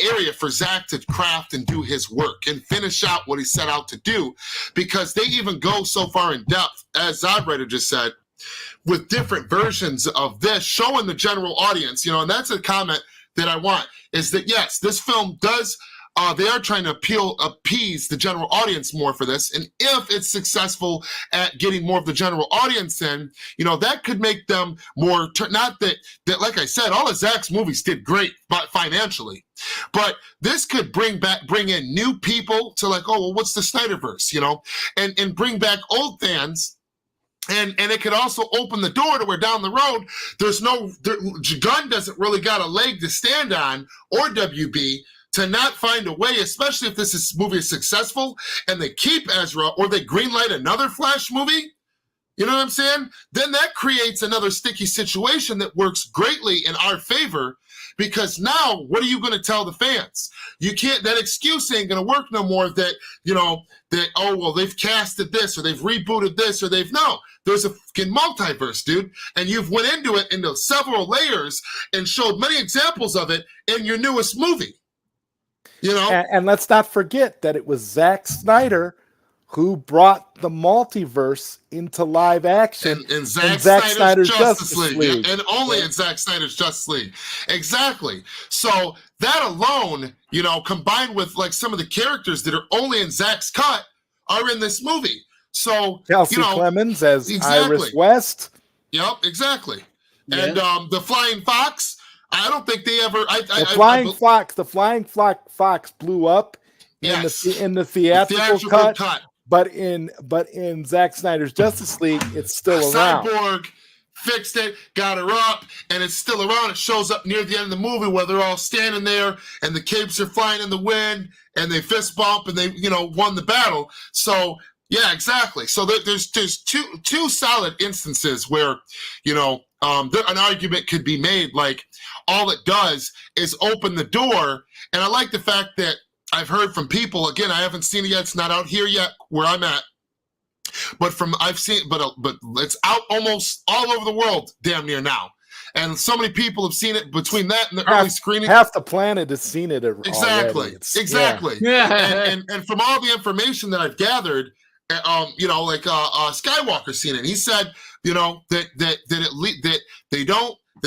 area for Zach to craft and do his work and finish out what he set out to do, because they even go so far in depth, as Zodwriter just said, with different versions of this, showing the general audience, and that's a comment that I want, is that, yes, this film does, they are trying to appease the general audience more for this. And if it's successful at getting more of the general audience in, that could make them more, not that, like I said, all of Zach's movies did great financially, but this could bring in new people to like, what's the Snyderverse, and bring back old fans. And it could also open the door to where down the road, Gunn doesn't really got a leg to stand on, or WB, to not find a way, especially if this movie is successful and they keep Ezra or they greenlight another Flash movie, you know what I'm saying? Then that creates another sticky situation that works greatly in our favor, because now what are you going to tell the fans? You can't. That excuse ain't going to work no more. That that oh well they've casted this or they've rebooted this or they've no. There's a fucking multiverse, dude, and you've went into it into several layers and showed many examples of it in your newest movie. And let's not forget that it was Zack Snyder who brought the multiverse into live action in Zack Snyder's Justice League. Yeah, and only in Zack Snyder's Justice League. Exactly. So that alone, combined with like some of the characters that are only in Zack's cut are in this movie. So Kelsey Clemens as Iris West. Yep, exactly. Yeah. And the Flying Fox, I don't think they ever. The Flying Fox blew up in the theatrical cut. But in Zack Snyder's Justice League, it's still around. Cyborg fixed it, got her up, and it's still around. It shows up near the end of the movie where they're all standing there, and the capes are flying in the wind, and they fist bump, and they won the battle. So yeah, exactly. So there's two solid instances where an argument could be made. Like all it does is open the door, and I like the fact that I've heard from people, again, I haven't seen it yet. It's not out here yet where I'm at. But it's out almost all over the world damn near now. And so many people have seen it between that and the early screening. Half the planet has seen it already. Exactly. Yeah. And from all the information that I've gathered, Skywalker's seen it. He said, that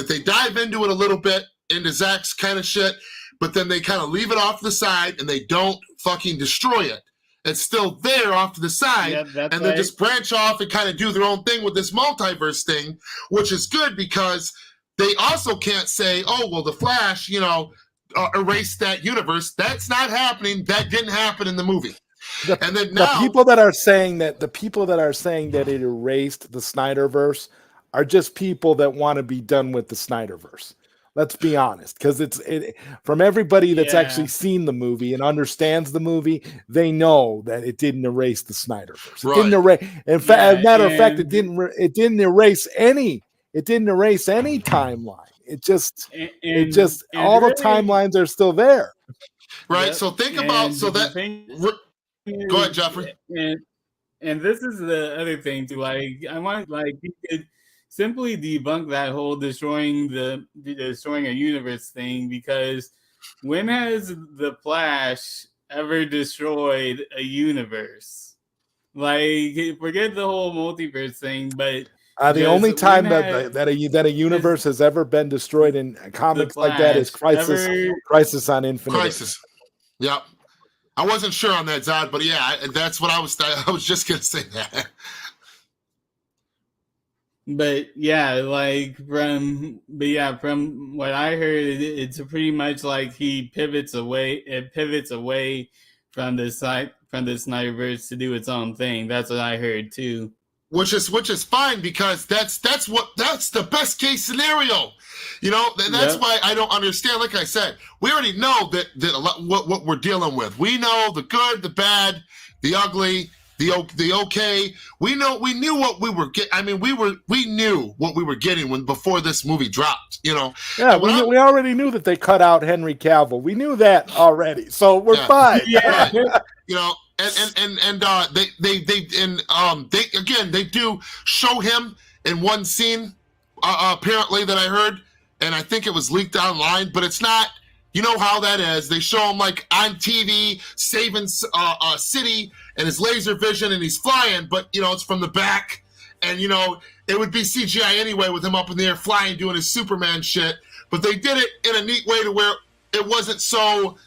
they dive into it a little bit, into Zach's kind of shit, but then they kind of leave it off to the side and they don't fucking destroy it. It's still there off to the side, and they just branch off and kind of do their own thing with this multiverse thing, which is good because they also can't say, oh, well, the Flash, erased that universe. That's not happening. That didn't happen in the movie. The people that are saying that it erased the Snyderverse are just people that want to be done with the Snyderverse. Let's be honest, because from everybody that's actually seen the movie and understands the movie, they know that it didn't erase the Snyderverse. It didn't erase. In fact, as a matter of fact, it didn't erase any. It didn't erase any timeline. It just all the timelines are still there. Right. Yep. So think about go ahead, Jeffrey. And this is the other thing too. Like I want you could simply debunk that whole destroying a universe thing, because when has the Flash ever destroyed a universe? Like, forget the whole multiverse thing, but the only time that a universe has ever been destroyed in comics like that is Crisis on Infinite. Crisis. Yep. I wasn't sure on that, Zod, but yeah, that's what I was just gonna say that. But from what I heard, it's pretty much like he pivots away from the Snyderverse to do its own thing. That's what I heard too. Which is fine, because that's the best case scenario. That's why I don't understand. Like I said, we already know that what we're dealing with. We know the good, the bad, the ugly, the okay. We knew what we were getting. I mean, we knew what we were getting before this movie dropped. Yeah, we already knew that they cut out Henry Cavill. We knew that already, so we're fine. Yeah, they do show him in one scene, apparently, that I heard, and I think it was leaked online, but it's not. You know how that is. They show him like on TV saving a city and his laser vision and he's flying, but it's from the back, and it would be CGI anyway with him up in the air flying doing his Superman shit. But they did it in a neat way to where it wasn't so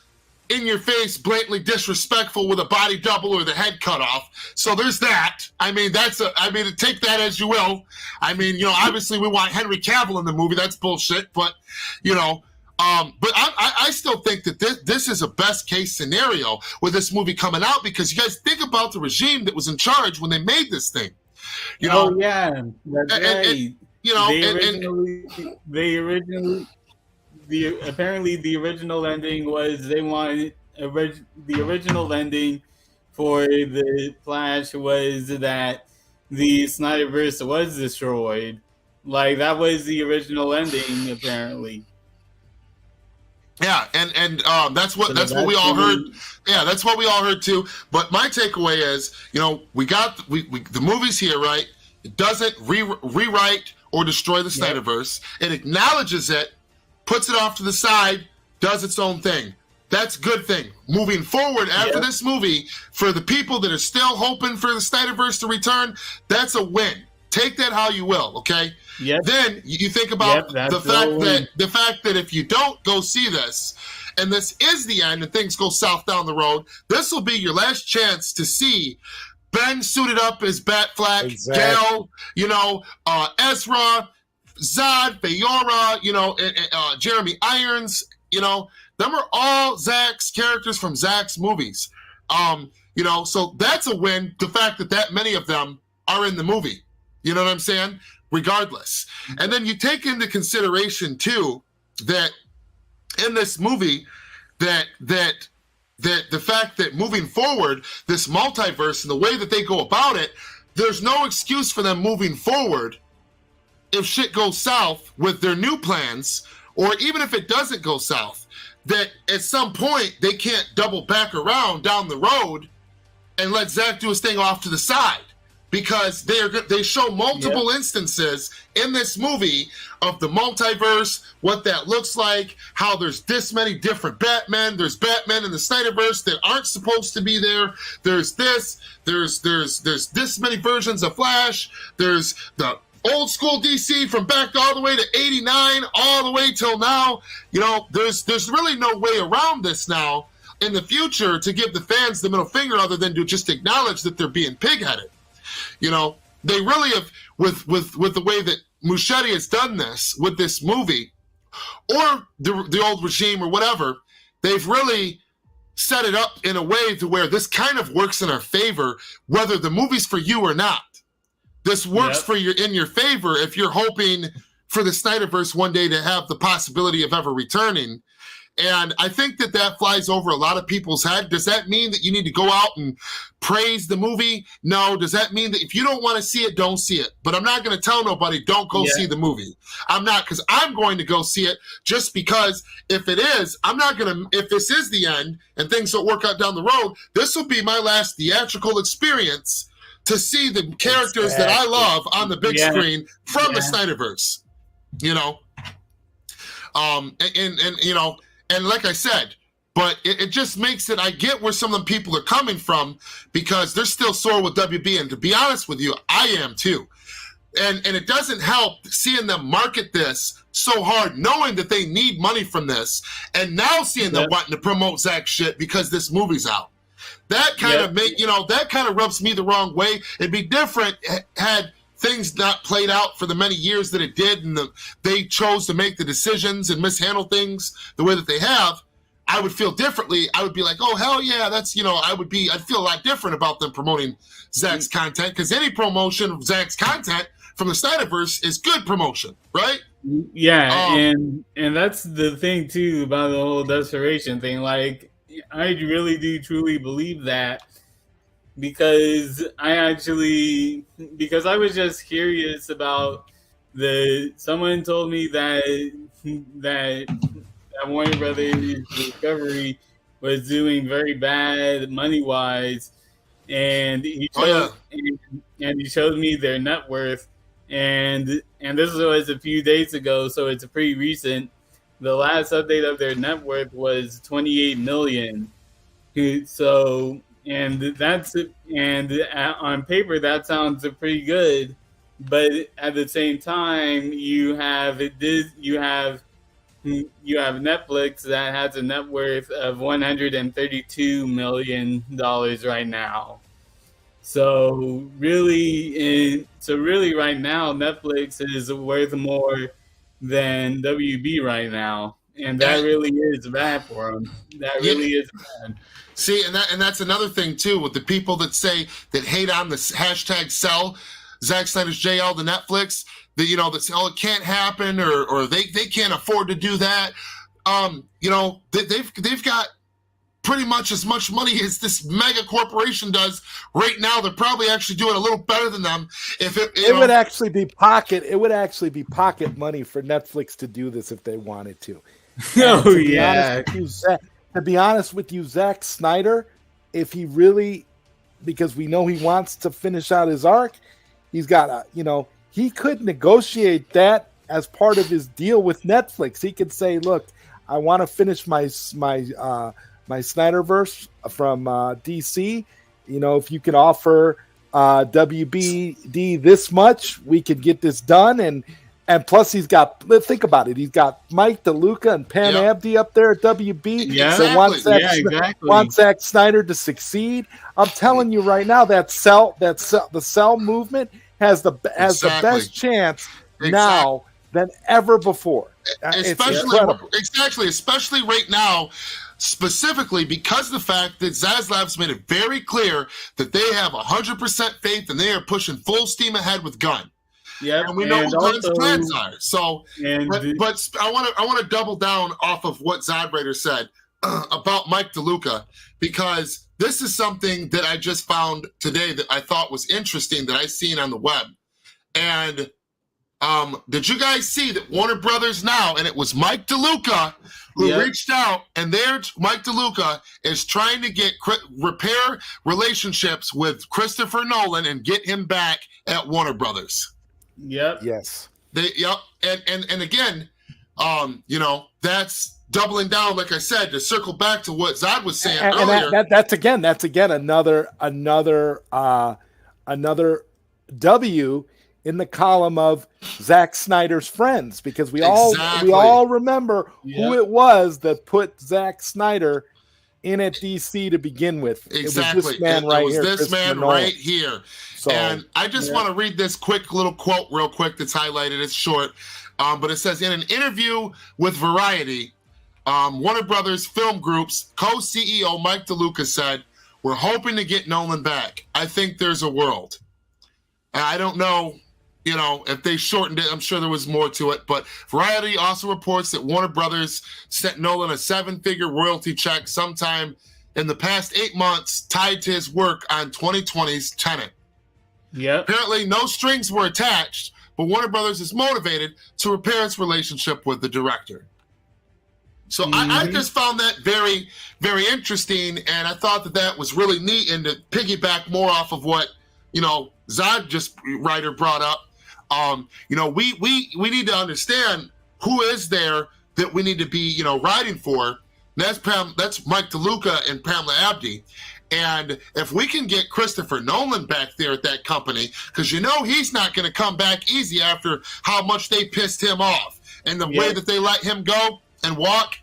in your face, blatantly disrespectful with a body double or the head cut off. So there's that. I mean, take that as you will. I mean, obviously we want Henry Cavill in the movie. That's bullshit, but but I still think that this is a best case scenario with this movie coming out, because you guys think about the regime that was in charge when they made this thing. Apparently the original ending was the original ending for the Flash was that the Snyderverse was destroyed. Like, that was the original ending, apparently. Yeah, and that's what we all heard. Yeah, that's what we all heard too. But my takeaway is, we got the movies here, right? It doesn't rewrite or destroy the Snyderverse. It acknowledges it, puts it off to the side, does its own thing. That's a good thing. Moving forward after this movie, for the people that are still hoping for the Snyderverse to return, that's a win. Take that how you will, okay? Yep. Then you think about the fact that if you don't go see this, and this is the end, and things go south down the road, this will be your last chance to see Ben suited up as Batfleck, Gale, Ezra, Zod, Feyora, Jeremy Irons, them are all Zack's characters from Zack's movies. So that's a win, the fact that many of them are in the movie. You know what I'm saying? Regardless. And then you take into consideration, too, that in this movie, that the fact that moving forward, this multiverse and the way that they go about it, there's no excuse for them moving forward if shit goes south with their new plans, or even if it doesn't go south, that at some point they can't double back around down the road and let Zack do his thing off to the side. Because they show multiple instances in this movie of the multiverse, what that looks like, how there's this many different Batmen. There's Batmen in the Snyderverse that aren't supposed to be there. There's this many versions of Flash. There's the old school DC from back all the way to 89, all the way till now. There's really no way around this now in the future to give the fans the middle finger other than to just acknowledge that they're being pig-headed. They really have, with the way that Muschietti has done this with this movie, or the old regime or whatever, they've really set it up in a way to where this kind of works in our favor, whether the movie's for you or not. This works in your favor if you're hoping for the Snyderverse one day to have the possibility of ever returning. And I think that flies over a lot of people's head. Does that mean that you need to go out and praise the movie? No. Does that mean that if you don't want to see it, don't see it? But I'm not going to tell nobody, don't go see the movie. I'm not, because I'm going to go see it just because if it is, if this is the end and things don't work out down the road, this will be my last theatrical experience to see the characters that I love on the big screen from the Snyderverse, And like I said, but it just makes it, I get where some of the people are coming from because they're still sore with WB. And to be honest with you, I am too. And it doesn't help seeing them market this so hard, knowing that they need money from this, and now seeing them wanting to promote Zack shit because this movie's out. That kind of that kind of rubs me the wrong way. It'd be different had things not played out for the many years that it did, and they chose to make the decisions and mishandle things the way that they have. I would feel differently. I would be like, oh, hell yeah, that's, I'd feel a lot different about them promoting Zack's content, because any promotion of Zack's content from the Snyderverse is good promotion, right? Yeah, and that's the thing, too, about the whole desperation thing. Like, I really do truly believe that, because I was just curious about someone told me that Warner Brothers Discovery was doing very bad money wise, and he showed me their net worth, and this was a few days ago, so it's pretty recent. The last update of their net worth was $28 million. So, on paper that sounds pretty good, but at the same time you have Netflix that has a net worth of $132 million right now. So really right now Netflix is worth more than WB right now, and that really is bad for them. That really is bad. See, and that's another thing too with the people that hate on the hashtag sell Zack Snyder's JL to Netflix. That that say, oh, it can't happen, or they can't afford to do that. They've got pretty much as much money as this mega corporation does right now. They're probably actually doing a little better than them. It would actually be pocket money for Netflix to do this if they wanted to. And Oh yeah. to be honest with you, Zack Snyder, if he really, because we know he wants to finish out his arc, he's got a, he could negotiate that as part of his deal with Netflix. He could say, look, I want to finish my Snyderverse from DC. If you can offer WBD this much, we could get this done. And plus, think about it. He's got Mike DeLuca and Pam Abdi up there at WB. Yeah, exactly. Wants Zack Snyder to succeed. I'm telling you right now, the Cell movement has the best chance now than ever before. Especially right now, specifically because of the fact that Zaslav's made it very clear that they have 100% faith and they are pushing full steam ahead with Gunn. Yeah, and we know what Gunn's plans are. So, but I want to double down off of what Zodwriter said about Mike DeLuca, because this is something that I just found today that I thought was interesting that I seen on the web. And did you guys see that Warner Brothers now, and it was Mike DeLuca who reached out, and Mike DeLuca is trying to repair relationships with Christopher Nolan and get him back at Warner Brothers. Yep. Yes. And again, that's doubling down, like I said, to circle back to what Zod was saying earlier. And that's again another W in the column of Zack Snyder's friends, because we all remember who it was that put Zack Snyder in at DC to begin with. Exactly. It was this man right here. So, and I just want to read this quick little quote real quick that's highlighted. It's short, but it says, in an interview with Variety, Warner Brothers Film Group's co-CEO Mike DeLuca said, "We're hoping to get Nolan back. I think there's a world." I don't know, if they shortened it. I'm sure there was more to it. But Variety also reports that Warner Brothers sent Nolan a 7-figure royalty check sometime in the past 8 months tied to his work on 2020's Tenet. Yeah. Apparently, no strings were attached, but Warner Brothers is motivated to repair its relationship with the director. So I just found that very, very interesting, and I thought that was really neat. And to piggyback more off of what Zod writer brought up, we need to understand who is there that we need to be riding for. That's Mike DeLuca and Pamela Abdi. And if we can get Christopher Nolan back there at that company, because he's not going to come back easy after how much they pissed him off and the way that they let him go and walk.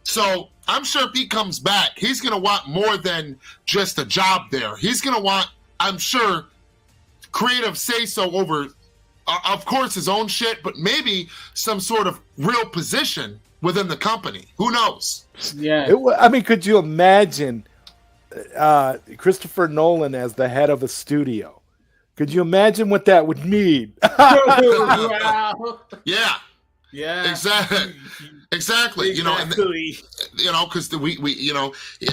So I'm sure if he comes back, he's going to want more than just a job there. He's going to want, I'm sure, creative say-so over, of course, his own shit, but maybe some sort of real position within the company. Who knows? Yeah. Could you imagine Christopher Nolan as the head of a studio? Could you imagine what that would mean? Wow. Yeah. Exactly. Exactly. Because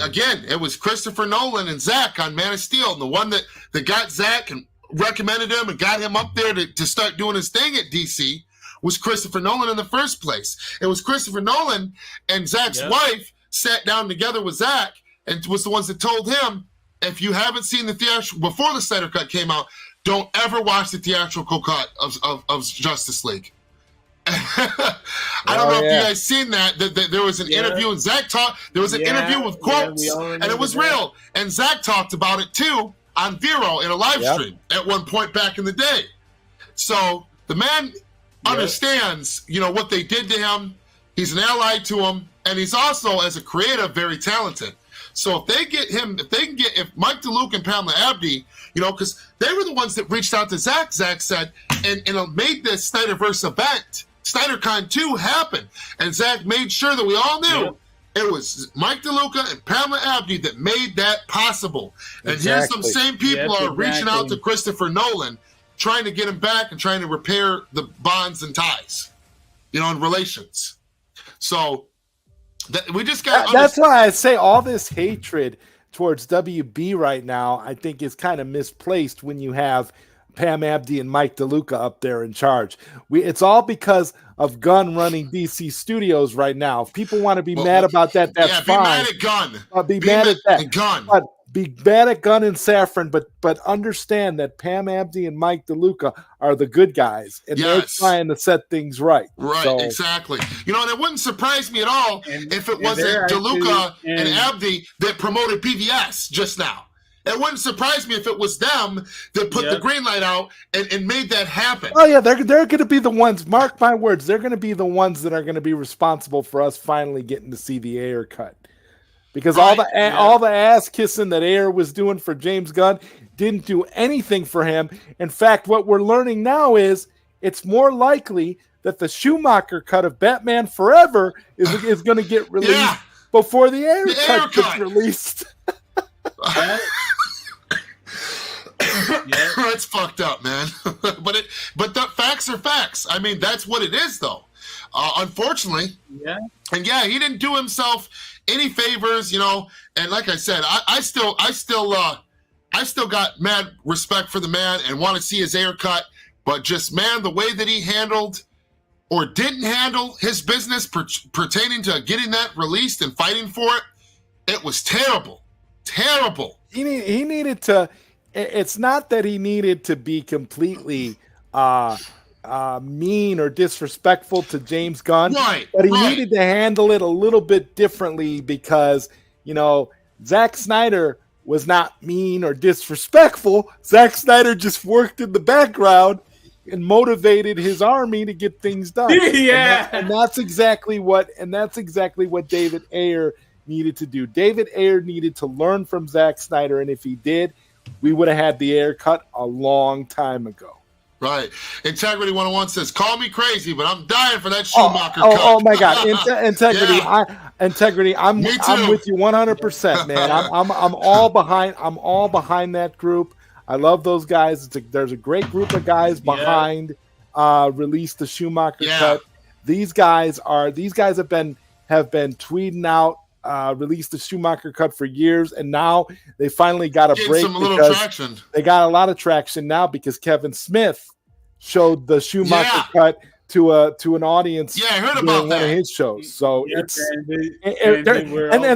again, it was Christopher Nolan and Zach on Man of Steel, and the one that got Zach and recommended him and got him up there to start doing his thing at DC was Christopher Nolan in the first place. It was Christopher Nolan and Zach's wife sat down together with Zach and was the ones that told him, if you haven't seen the theatrical, before the Snyder Cut came out, don't ever watch the theatrical cut of Justice League. I don't know if you guys seen that there was an interview, and Zach talked. There was an interview with quotes, and it was real. And Zach talked about it too on Vero in a live stream at one point back in the day. So the man understands, what they did to him. He's an ally to him, and he's also, as a creative, very talented. So if they get him, if Mike DeLuca and Pamela Abdi, because they were the ones that reached out to Zach. Zach said, and made this Snyderverse event, SnyderCon 2, happen. And Zach made sure that we all knew it was Mike DeLuca and Pamela Abdi that made that possible. And here's some same people are reaching out to Christopher Nolan, trying to get him back and trying to repair the bonds and ties, and relations. So we just got. That's why I say all this hatred towards WB right now, I think, is kind of misplaced when you have Pam Abdi and Mike DeLuca up there in charge. It's all because of Gunn running DC Studios right now. If people want to be mad about that, that's fine. Be mad at Gunn. Be mad at that. At Gunn. But be mad at Gunn and Safran, but understand that Pam Abdi and Mike DeLuca are the good guys, and they're trying to set things right. Right, so, exactly. You know, and it wouldn't surprise me at all if it wasn't DeLuca and Abdi that promoted BVS just now. It wouldn't surprise me if it was them that put the green light out and made that happen. Oh yeah, they're going to be the ones. Mark my words, they're going to be the ones that are going to be responsible for us finally getting to see the Ayer cut. Because all the ass kissing that Ayer was doing for James Gunn didn't do anything for him. In fact, what we're learning now is it's more likely that the Schumacher cut of Batman Forever is going to get released before the Ayer cut gets released. That's fucked up, man. but the facts are facts. I mean, that's what it is, though. Unfortunately, and he didn't do himself any favors, you know. And like I said, I still got mad respect for the man and want to see his haircut. But just, man, the way that he handled or didn't handle his business pertaining to getting that released and fighting for it, it was terrible. Terrible. He needed to. It's not that he needed to be completely mean or disrespectful to James Gunn, but he needed to handle it a little bit differently because, you know, Zack Snyder was not mean or disrespectful. Zack Snyder just worked in the background and motivated his army to get things done. And that's exactly what David Ayer needed to do. David Ayer needed to learn from Zack Snyder, and if he did, we would have had the Ayer cut a long time ago. Right. Integrity 101 says, call me crazy, but I'm dying for that Schumacher cut. Oh my God. Integrity. I'm with you 100%, man. I'm all behind that group. I love those guys. There's a great group of guys behind release the Schumacher cut. These guys have been tweeting out released the Schumacher cut for years, and now they finally got a break. Traction. They got a lot of traction now because Kevin Smith showed the Schumacher cut to an audience. Yeah, I heard about that. One of his shows. So and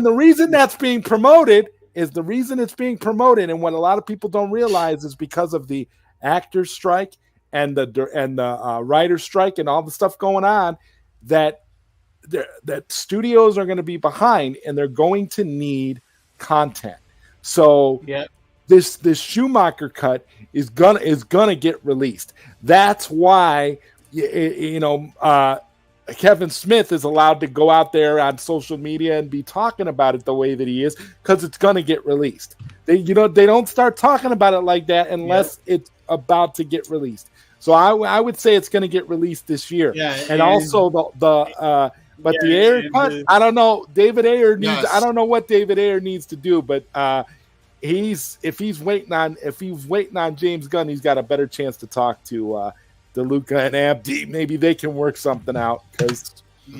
the reason that's being promoted is and what a lot of people don't realize is because of the actors strike and the writer's strike and all the stuff going on that studios are going to be behind and they're going to need content. So this Schumacher cut is gonna get released. That's why Kevin Smith is allowed to go out there on social media and be talking about it the way that he is because it's gonna get released. They don't start talking about it like that unless it's about to get released. So I would say it's going to get released this year. And also the Ayer cut, I don't know. David Ayer needs. I don't know what David Ayer needs to do, but if he's waiting on James Gunn, he's got a better chance to talk to DeLuca and Abdi. Maybe they can work something out. Exactly.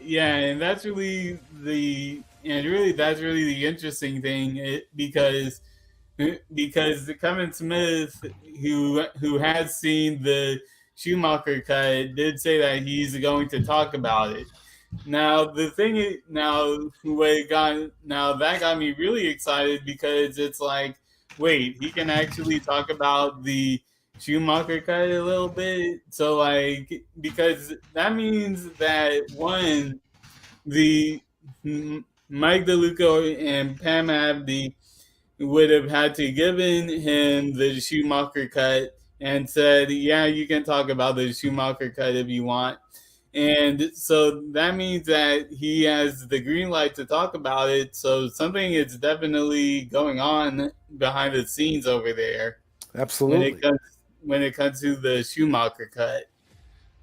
And that's really the interesting thing because Kevin Smith, who has seen the Schumacher cut, did say that he's going to talk about it. Now the thing is, that got me really excited because it's like, wait, he can actually talk about the Schumacher cut a little bit. So because that means that one, the Mike DeLuca and Pam Abdi would have had to given him the Schumacher cut and said, yeah, you can talk about the Schumacher cut if you want. And so that means that he has the green light to talk about it. So something is definitely going on behind the scenes over there. Absolutely. When it comes to the Schumacher cut.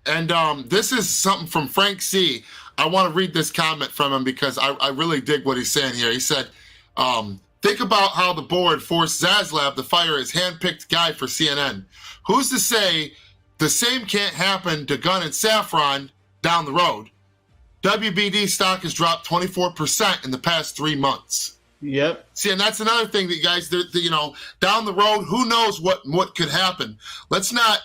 And this is something from Frank C. I want to read this comment from him because I really dig what he's saying here. He said, think about how the board forced Zaslav to fire his handpicked guy for CNN. Who's to say the same can't happen to Gunn and Safran down the road? WBD stock has dropped 24% in the past 3 months. Yep. See, and that's another thing that you guys, down the road, who knows what could happen. Let's not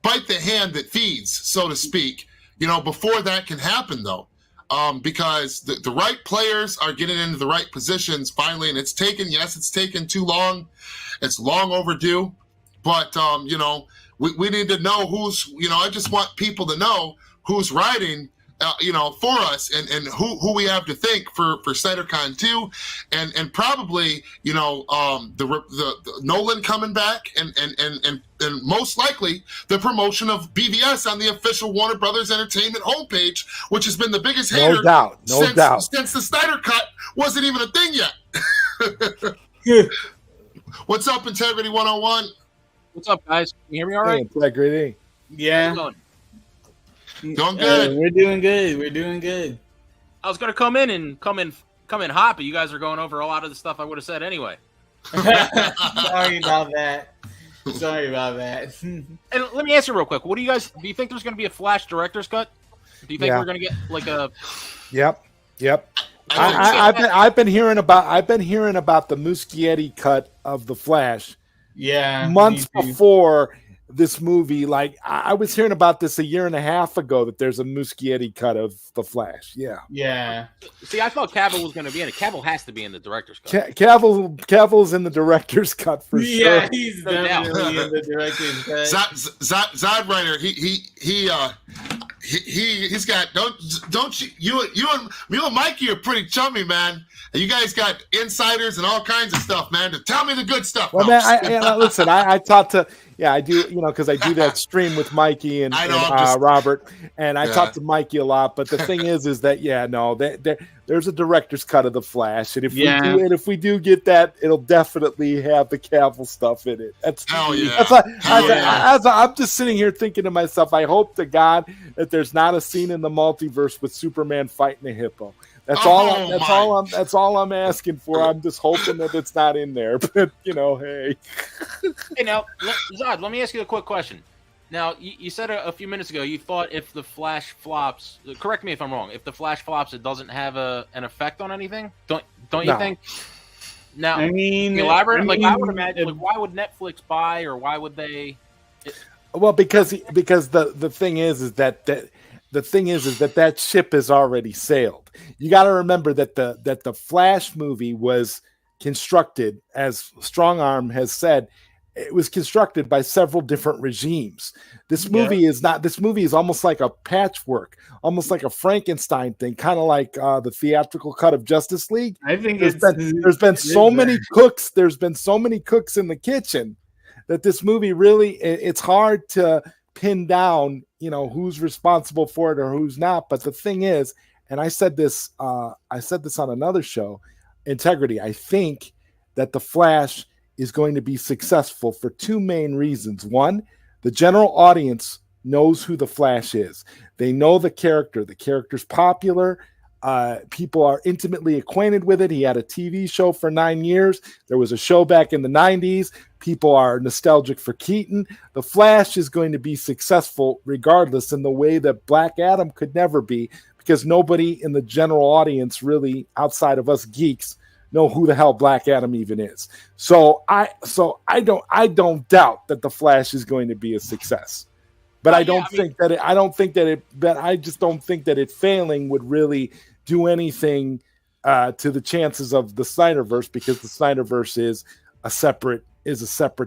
bite the hand that feeds, so to speak, before that can happen, though. Because the right players are getting into the right positions finally, and it's taken too long. It's long overdue. But, we need to know who's, I just want people to know who's writing, for us and who we have to thank for SnyderCon 2 and probably, the Nolan coming back and most likely the promotion of BVS on the official Warner Brothers Entertainment homepage, which has been the biggest hater since the Snyder Cut wasn't even a thing yet. What's up, Integrity 101? What's up, guys? Can you hear me all right? Hey, Integrity. Yeah. Doing good. We're doing good. We're doing good. I was gonna come in hot, but you guys are going over a lot of the stuff I would have said anyway. Sorry about that. And let me ask you real quick: do you think there's gonna be a Flash director's cut? Do you think we're gonna get like a? Yep. I've been hearing about the Muschietti cut of the Flash. Yeah, months before this movie. Like I was hearing about this a year and a half ago that there's a Muschietti cut of the Flash. Yeah. See, I thought Cavill was going to be in it. Cavill has to be in the director's cut. Cavill's in the director's cut for sure. Yeah, he's definitely in the director's cut. Zodwriter, he's got don't you and Mikey are pretty chummy, man. You guys got insiders and all kinds of stuff, man. Tell me the good stuff. Well, man, listen, I talked to, I do, because I do that stream with Mikey and Robert, and I talk to Mikey a lot. But the thing is that, there's a director's cut of the Flash, and if we do get that, it'll definitely have the Cavill stuff in it. I'm just sitting here thinking to myself, I hope to God that there's not a scene in the multiverse with Superman fighting a hippo. That's all I'm asking for. I'm just hoping that it's not in there. But hey. Hey, now, Zod, let me ask you a quick question. Now, you said a few minutes ago you thought if the Flash flops, correct me if I'm wrong, if the Flash flops, it doesn't have an effect on anything. Don't you think? Now, I mean, elaborate. I would imagine. Why would Netflix buy, or why would they? Well, because the thing is that. The thing is that ship has already sailed. You got to remember that the Flash movie was constructed, as Strong Arm has said, it was constructed by several different regimes. This movie is not. This movie is almost like a patchwork, almost like a Frankenstein thing, kind of like the theatrical cut of Justice League. I think there's been so many cooks. There's been so many cooks in the kitchen that this movie really. It's hard to pin down, who's responsible for it or who's not. But the thing is, and I said this on another show, Integrity, I think that the Flash is going to be successful for two main reasons. One, the general audience knows who the Flash is. They know the character. The character's popular. People are intimately acquainted with it. He had a TV show for 9 years. There was a show back in the 90s. People are nostalgic for Keaton. The Flash is going to be successful regardless, in the way that Black Adam could never be, because nobody in the general audience, really, outside of us geeks, know who the hell Black Adam even is. So I don't doubt that the Flash is going to be a success. But I just don't think that it failing would really do anything to the chances of the Snyderverse, because the Snyderverse is a separate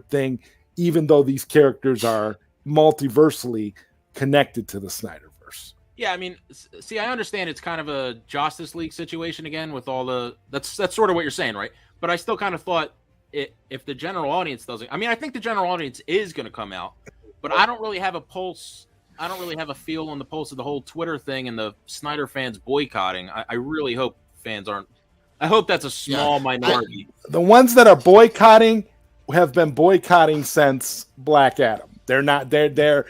thing, even though these characters are multiversally connected to the Snyderverse. Yeah, I mean, see, I understand it's kind of a Justice League situation again with all the that's sort of what you're saying, right? But I still kind of thought if the general audience doesn't, I mean, I think the general audience is going to come out. But I don't really have a pulse. I don't really have a feel on the pulse of the whole Twitter thing and the Snyder fans boycotting. I really hope fans aren't. I hope that's a small minority. The ones that are boycotting have been boycotting since Black Adam. They're not. They're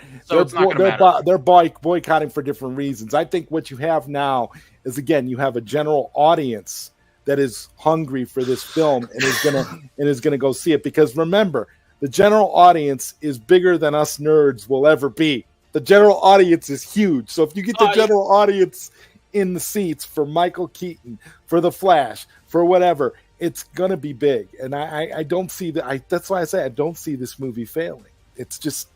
boycotting for different reasons. I think what you have now is, again, you have a general audience that is hungry for this film and is gonna go see it, because remember, the general audience is bigger than us nerds will ever be. The general audience is huge. So if you get the general audience in the seats for Michael Keaton, for The Flash, for whatever, it's gonna be big, and I don't see that. That's why I say I don't see this movie failing. It's.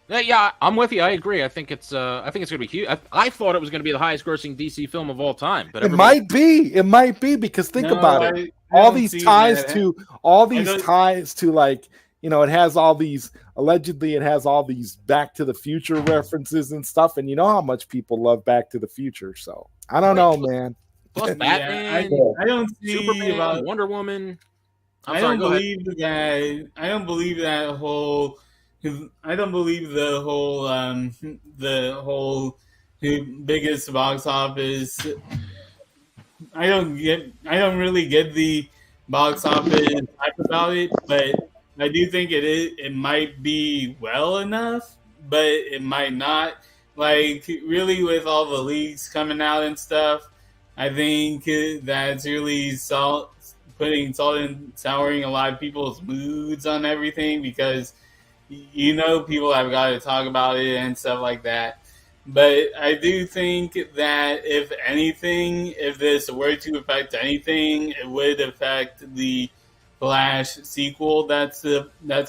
Yeah, I'm with you. I agree. I think it's going to be huge. I thought it was going to be the highest-grossing DC film of all time, but it might be. It might be because think about it. All these ties to like, you know, it has all these allegedly it has all these Back to the Future references and stuff, and you know how much people love Back to the Future. So I don't know, man. Plus Batman, I don't see Superman, Wonder Woman. I don't believe that whole. I don't believe the whole biggest box office. I don't really get the box office hype about it, but I do think it might be well enough, but it might not. Like, really, with all the leaks coming out and stuff, I think that's really putting salt and souring a lot of people's moods on everything, because you know people have got to talk about it and stuff like that. But I do think that if anything, if this were to affect anything, it would affect the Flash sequel that's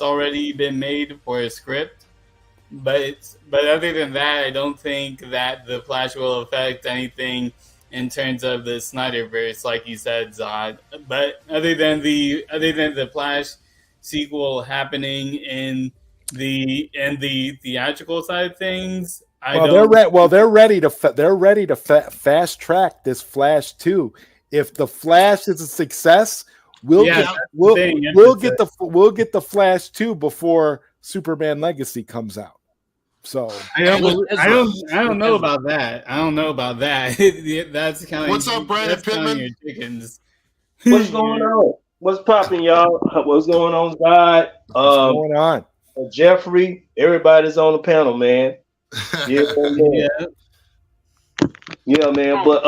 already been made for a script. But other than that, I don't think that the Flash will affect anything in terms of the Snyderverse, like you said, Zod. But other than the Flash sequel happening in the theatrical side of things, they're ready to fast track this Flash too. If the Flash is a success, we'll get the Flash 2 before Superman Legacy comes out. So I don't know about that. I don't know about that. That's kind of what's up, Brandon Pittman? Your chickens. What's going on? What's popping, y'all? What's going on, God? What's going on? Jeffrey, everybody's on the panel, man. Yeah, man. Yeah, man. But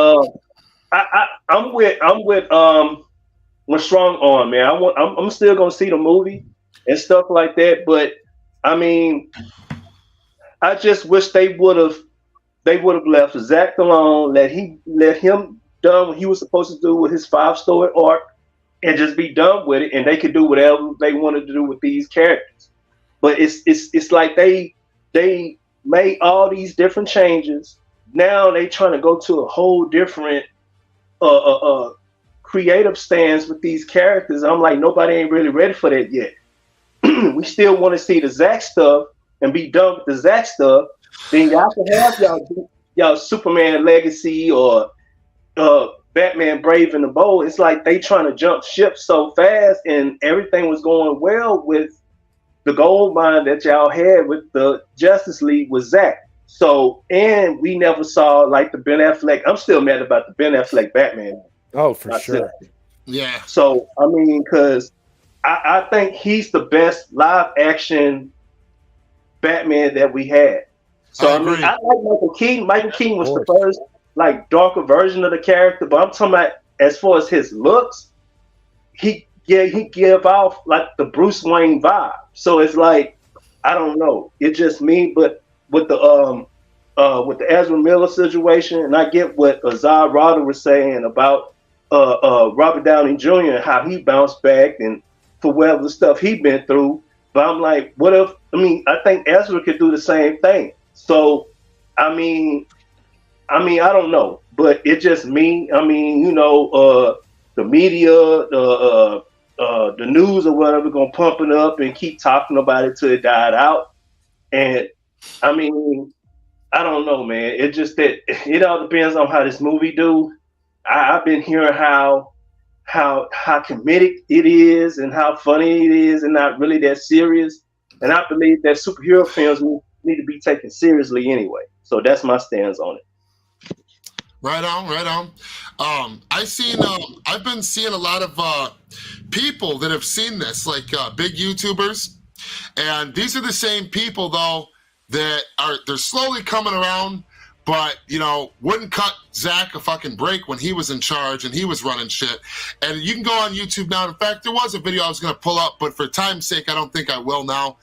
I'm with my strong arm, man. I'm still gonna see the movie and stuff like that. But I mean, I just wish they would have left Zach alone, let him done what he was supposed to do with his 5-story arc, and just be done with it, and they could do whatever they wanted to do with these characters. But it's like they made all these different changes. Now they trying to go to a whole different creative stance with these characters. I'm like, nobody ain't really ready for that yet. We still want to see the Zack stuff and be done with the Zack stuff. Then y'all can have y'all Superman Legacy or Batman Brave and the Bold. It's like they trying to jump ship so fast, and everything was going well with the gold mine that y'all had with the Justice League with Zack. So, and we never saw like the Ben Affleck. I'm still mad about the Ben Affleck Batman. Oh, for sure. Yeah. So, I mean, because I think he's the best live action Batman that we had. So, I mean, I like Michael Keaton. Michael Keaton was the first, like, darker version of the character. But I'm talking about as far as his looks, he give off like the Bruce Wayne vibe. So it's like, I don't know. It's just me, but with the Ezra Miller situation, and I get what Azar Rodder was saying about Robert Downey Jr. and how he bounced back and for whatever the stuff he'd been through. But I'm like, what if? I mean, I think Ezra could do the same thing. So, I mean, I don't know, but it's just me. I mean, you know, the media, the news or whatever, gonna pump it up and keep talking about it till it died out. And I mean, I don't know, man. It's just that it all depends on how this movie do. I've been hearing how comedic it is and how funny it is and not really that serious. And I believe that superhero films need to be taken seriously anyway. So that's my stance on it. Right on. I've been seeing a lot of people that have seen this, like big YouTubers, and these are the same people though they're slowly coming around, but you know, wouldn't cut Zach a fucking break when he was in charge and he was running shit. And you can go on YouTube now. In fact, there was a video I was going to pull up, but for time's sake, I don't think I will now.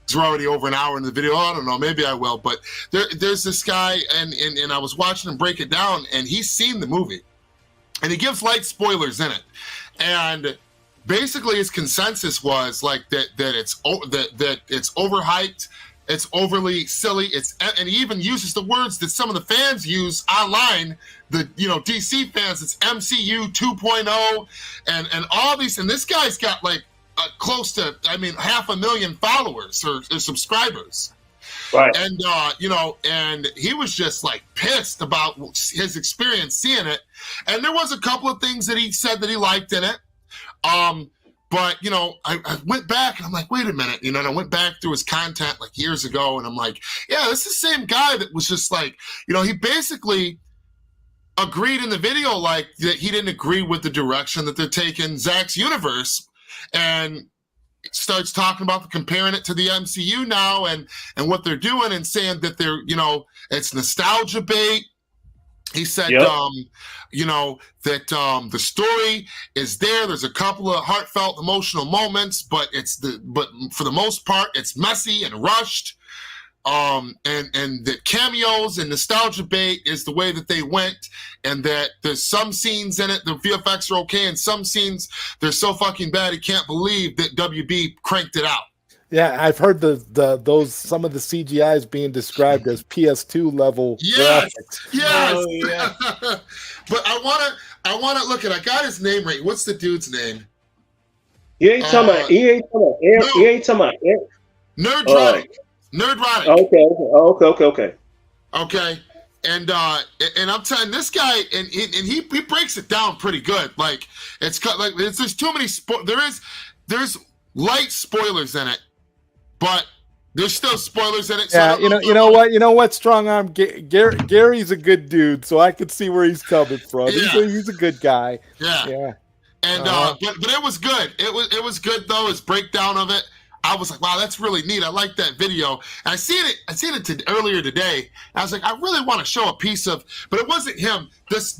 It's already over an hour in the video. I don't know. Maybe I will. But there's this guy, and I was watching him break it down, and he's seen the movie. and he gives light spoilers in it. And basically his consensus was like that it's overhyped, it's overly silly, and he even uses the words that some of the fans use online, the DC fans, it's MCU 2.0 and all these, and this guy's got like close to 500,000 followers or subscribers. Right. And and he was just like pissed about his experience seeing it. And there was a couple of things that he said that he liked in it. But I went back and I'm like, wait a minute, and I went back through his content like years ago, and I'm like, yeah, this is the same guy that was just like, he basically agreed in the video like that he didn't agree with the direction that they're taking Zach's universe, and starts talking about comparing it to the MCU now and what they're doing, and saying that they're it's nostalgia bait. He said, Yep. That the story is there. There's a couple of heartfelt, emotional moments, but for the most part, it's messy and rushed. And that cameos and nostalgia bait is the way that they went, and that there's some scenes in it, the VFX are okay, and some scenes they're so fucking bad he can't believe that WB cranked it out. Yeah, I've heard some of the CGIs being described as PS2 level graphics. Yes. Oh, yeah. But I wanna look at. I got his name right. What's the dude's name? You ain't talking about. You ain't talking about. Nerdrotic. Nerdrotic. Okay. Okay. And I'm telling this guy, and he breaks it down pretty good. Like there's too many there's light spoilers in it, but there's still spoilers in it. So Yeah, you know what, Strong Arm Gary's a good dude, so I could see where he's coming from. Yeah. He's a good guy. Yeah. And but it was good. It was good though. His breakdown of it, I was like, wow, that's really neat. I like that video. And I seen it earlier today. I was like, I really want to show a piece of, but it wasn't him. That's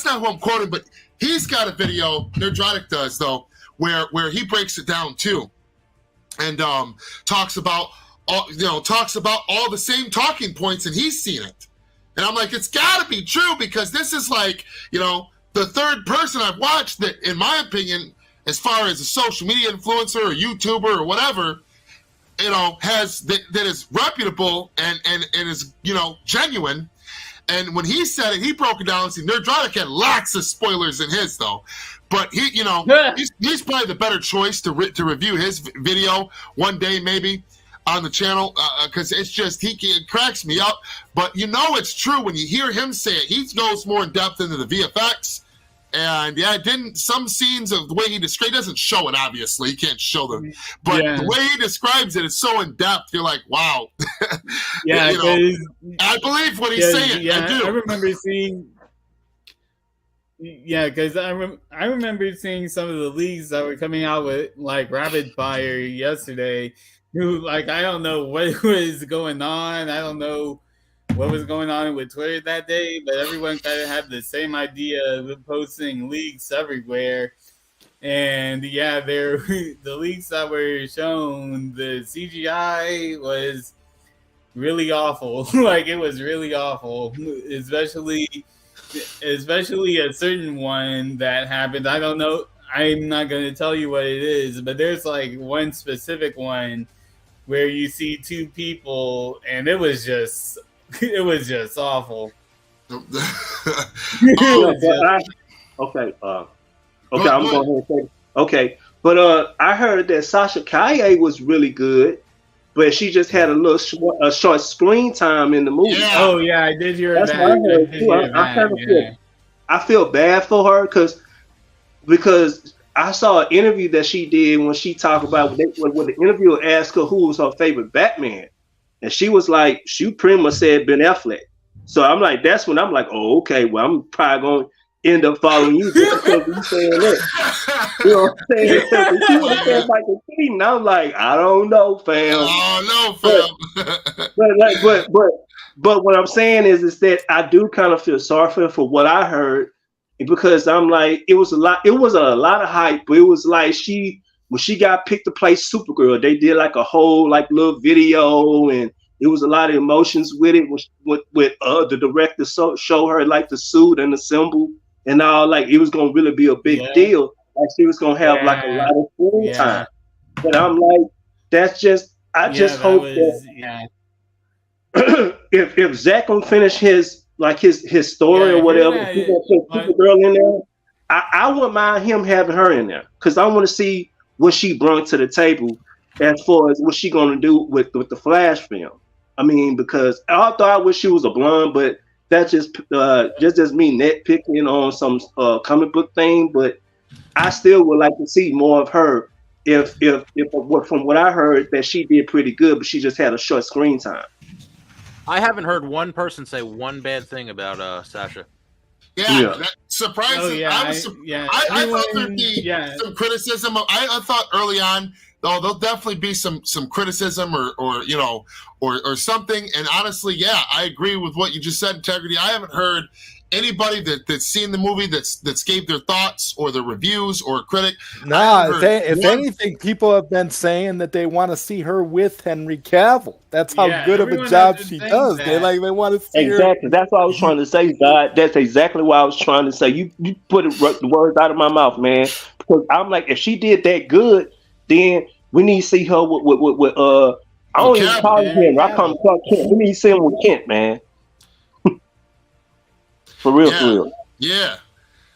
not who I'm quoting, but he's got a video. Nerdrotic does though, where he breaks it down too, and talks about all the same talking points, and he's seen it. And I'm like, it's got to be true, because this is like the third person I've watched that, in my opinion, as far as a social media influencer or YouTuber or whatever, has that is reputable and is genuine. And when he said it, he broke it down. See, Nerdrotic had lots of spoilers in his though, but he's probably the better choice to review his video one day maybe on the channel, because it's just it cracks me up. But it's true when you hear him say it. He goes more in depth into the VFX. And some scenes of the way he doesn't show it, obviously. He can't show them. But the way he describes it is so in depth, you're like, wow. Yeah, I believe what he's saying. Yeah, I do. I remember seeing. Yeah, because I remember seeing some of the leaks that were coming out with like rapid fire yesterday. Who I don't know what was going on. I don't know what was going on with Twitter that day, but everyone kind of had the same idea of posting leaks everywhere. And yeah, the leaks that were shown, the CGI was really awful. Like it was really awful, especially a certain one that happened. I don't know. I'm not going to tell you what it is, but there's like one specific one where you see two people, and it was just awful. Okay, I'm going to say okay, but I heard that Sasha Kaye was really good, but she just had a short screen time in the movie. Yeah. Oh yeah, I did hear That's that. what I heard too. I feel bad for her because I saw an interview that she did when she talked about when the interviewer asked her who was her favorite Batman, and she was like, she pretty much said Ben Affleck. So I'm like, that's when I'm like, oh, okay, well, I'm probably going to end up following you just because you saying that. You know what I'm saying? If she would have said Michael Keaton, I'm like, I don't know, fam. Oh, no, fam. But what I'm saying is that I do kind of feel sorry for what I heard, because I'm like, it was a lot of hype, but it was like when she got picked to play Supergirl, they did like a whole like little video, and it was a lot of emotions with it. With the director show her like the suit and the symbol and all, like it was gonna really be a big deal. Like she was gonna have like a lot of screen time. And I'm like, that's just I just hope that if Zach gonna finish his story or whatever, he's gonna put Supergirl in there. I wouldn't mind him having her in there because I want to see what she brought to the table as far as what she gonna do with the Flash film. I mean, because although I wish she was a blonde, but that's just me nitpicking on some comic book thing. But I still would like to see more of her. If from what I heard, that she did pretty good, but she just had a short screen time. I haven't heard one person say one bad thing about Sasha. Yeah. That surprising. Oh, yeah, I thought there'd be some criticism. I thought early on, though, there'll definitely be some criticism or something. And honestly, I agree with what you just said, Integrity. I haven't heard anybody that's seen the movie that's gave their thoughts or their reviews or a critic. If anything, people have been saying that they want to see her with Henry Cavill. That's how good of a job she does. They want to see her. Exactly. That's what I was trying to say, God. That's exactly what I was trying to say. You put the words out of my mouth, man. Because I'm like, if she did that good, then we need to see her with I don't even call him Henry. I call him Clark Kent. We need to see him with Kent, man. For real. Yeah.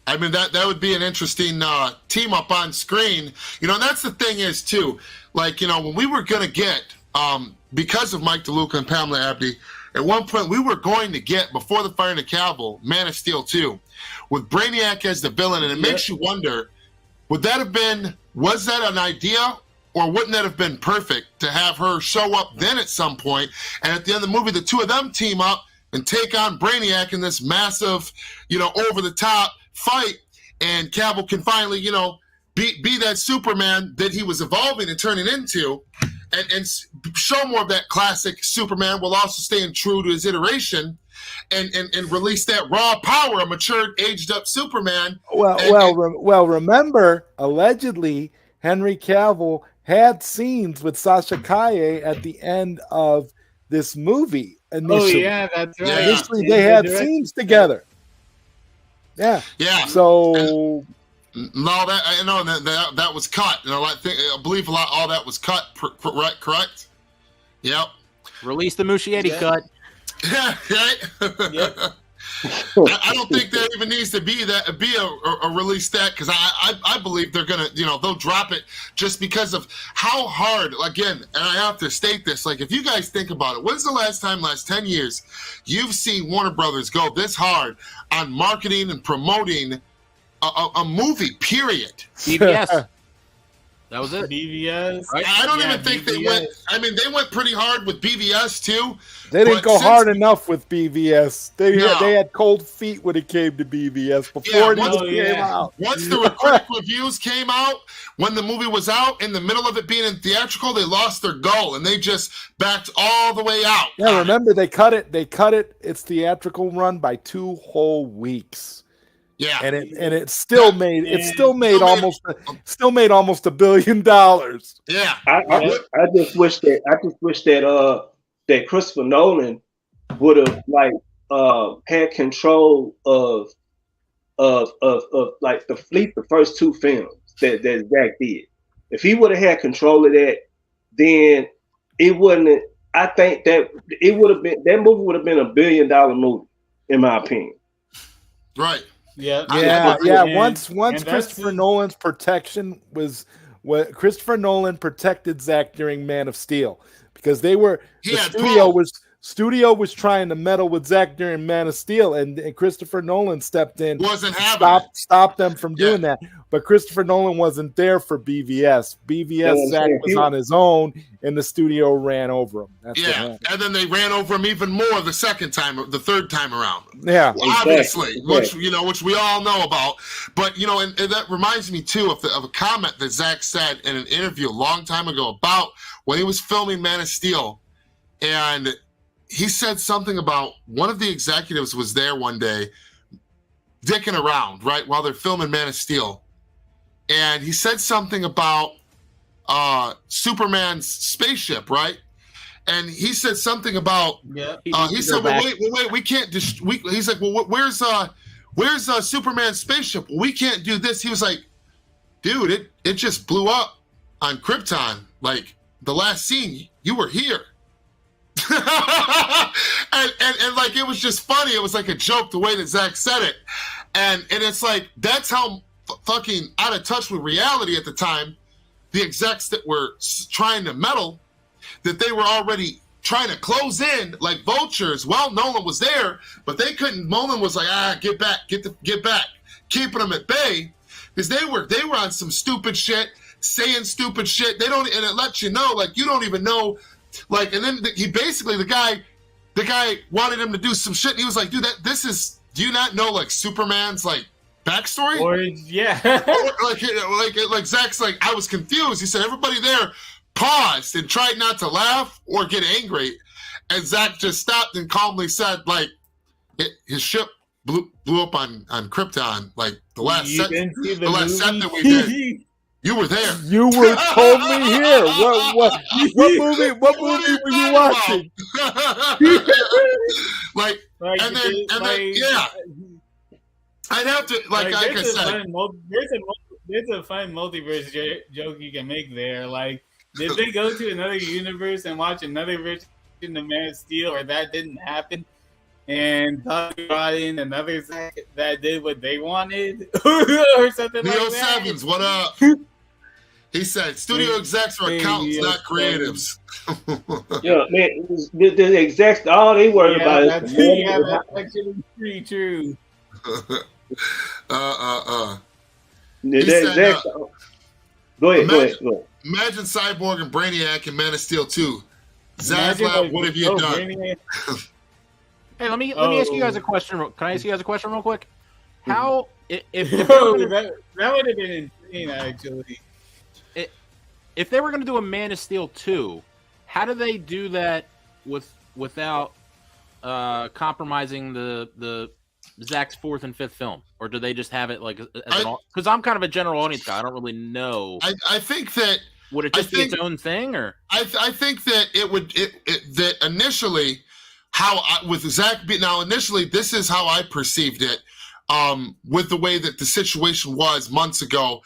I mean, that would be an interesting team up on screen. And that's the thing is, too, like, when we were going to get, because of Mike DeLuca and Pamela Abdi, at one point we were going to get, before the firing of Cavill, Man of Steel 2, with Brainiac as the villain. And it makes you wonder, was that an idea? Or wouldn't that have been perfect to have her show up then at some point, and at the end of the movie, the two of them team up and take on Brainiac in this massive, over-the-top fight, and Cavill can finally, be that Superman that he was evolving and turning into, and show more of that classic Superman while also staying true to his iteration, and release that raw power, a matured, aged-up Superman. Remember, allegedly, Henry Cavill had scenes with Sasha Calle at the end of this movie. Initially. Oh yeah, that's right. Initially, they had scenes together. Yeah. So no, that was cut. I believe all that was cut. Correct. Yep. Release the Muschietti cut. Yeah. Right. Yep. I don't think there even needs to be a release that, because I believe they're gonna they'll drop it just because of how hard, again, and I have to state this, like, if you guys think about it, when's the last 10 years you've seen Warner Brothers go this hard on marketing and promoting a movie, period? BVS. That was it. BVS. Right? I don't even think BVS. They went. I mean, they went pretty hard with BVS too. They didn't go hard enough with BVS. They had cold feet when it came to BVS before it came out. Once the critic reviews came out, when the movie was out, in the middle of it being in theatrical, they lost their goal and they just backed all the way out. Yeah, remember they cut it. Its theatrical run by 2 whole weeks. Yeah, and it still made almost $1 billion. Yeah, I just wish that that Christopher Nolan would have had control of like the Fleet, the first 2 films that Zach did. If he would have had control of that, then it wouldn't. I think that it would have been, that movie would have been $1 billion movie, in my opinion. Right. Yeah. Once Christopher Nolan's protection was what Christopher Nolan protected Zach during Man of Steel, because studio was trying to meddle with Zach during Man of Steel, and Christopher Nolan stepped in, stopped them from doing that. But Christopher Nolan wasn't there for BVS. Zach was on his own, and the studio ran over him. And then they ran over him even more the third time around. Yeah, obviously, which we all know about. But and that reminds me too of a comment that Zach said in an interview a long time ago about when he was filming Man of Steel, and he said something about one of the executives was there one day dicking around, right, while they're filming Man of Steel. And he said something about Superman's spaceship, right? And he said something about, he said, well, wait, we can't he's like, well, where's Superman's spaceship? We can't do this. He was like, dude, it just blew up on Krypton. Like, the last scene, you were here. and like, it was just funny. It was like a joke the way that Zach said it. And it's like, that's how fucking out of touch with reality at the time, the execs that were trying to meddle, that they were already trying to close in like vultures. Well, Nolan was there, but they couldn't. Nolan was like, get back, get back, keeping them at bay, because they were on some stupid shit, saying stupid shit. They don't, and it lets you know, like, you don't even know, like, and then he basically, the guy wanted him to do some shit, and he was like, dude, do you not know, like, Superman's, like, backstory? Or, yeah. like Zach's like, I was confused. He said, everybody there paused and tried not to laugh or get angry, and Zach just stopped and calmly said, like, his ship blew up on Krypton, like, the last set that we did. You were there. You were totally here. What movie were you watching? like, and then, yeah. I'd have to, like I said. There's a fun multiverse joke you can make there. Like, did they go to another universe and watch another version of Man of Steel, or that didn't happen? And brought in another Zach that did what they wanted, or something Neo like that. Sevens, what up? He said, "Studio execs are accountants, not creatives." Yeah, man, the execs, all they worry about is that's actually pretty true. Go ahead. Imagine Cyborg and Brainiac and Man of Steel 2. Zaslav, what have you done? Hey, let me ask you guys a question. Can I ask you guys a question real quick? How if that would have been insane, actually. If they were going to do a Man of Steel 2, how do they do that without compromising the Zach's fourth and fifth film, or do they just have it like? Because I'm kind of a general audience guy, I don't really know. I think that would it just be its own thing, or I think that that initially. With Zach, now initially, this is how I perceived it, with the way that the situation was months ago,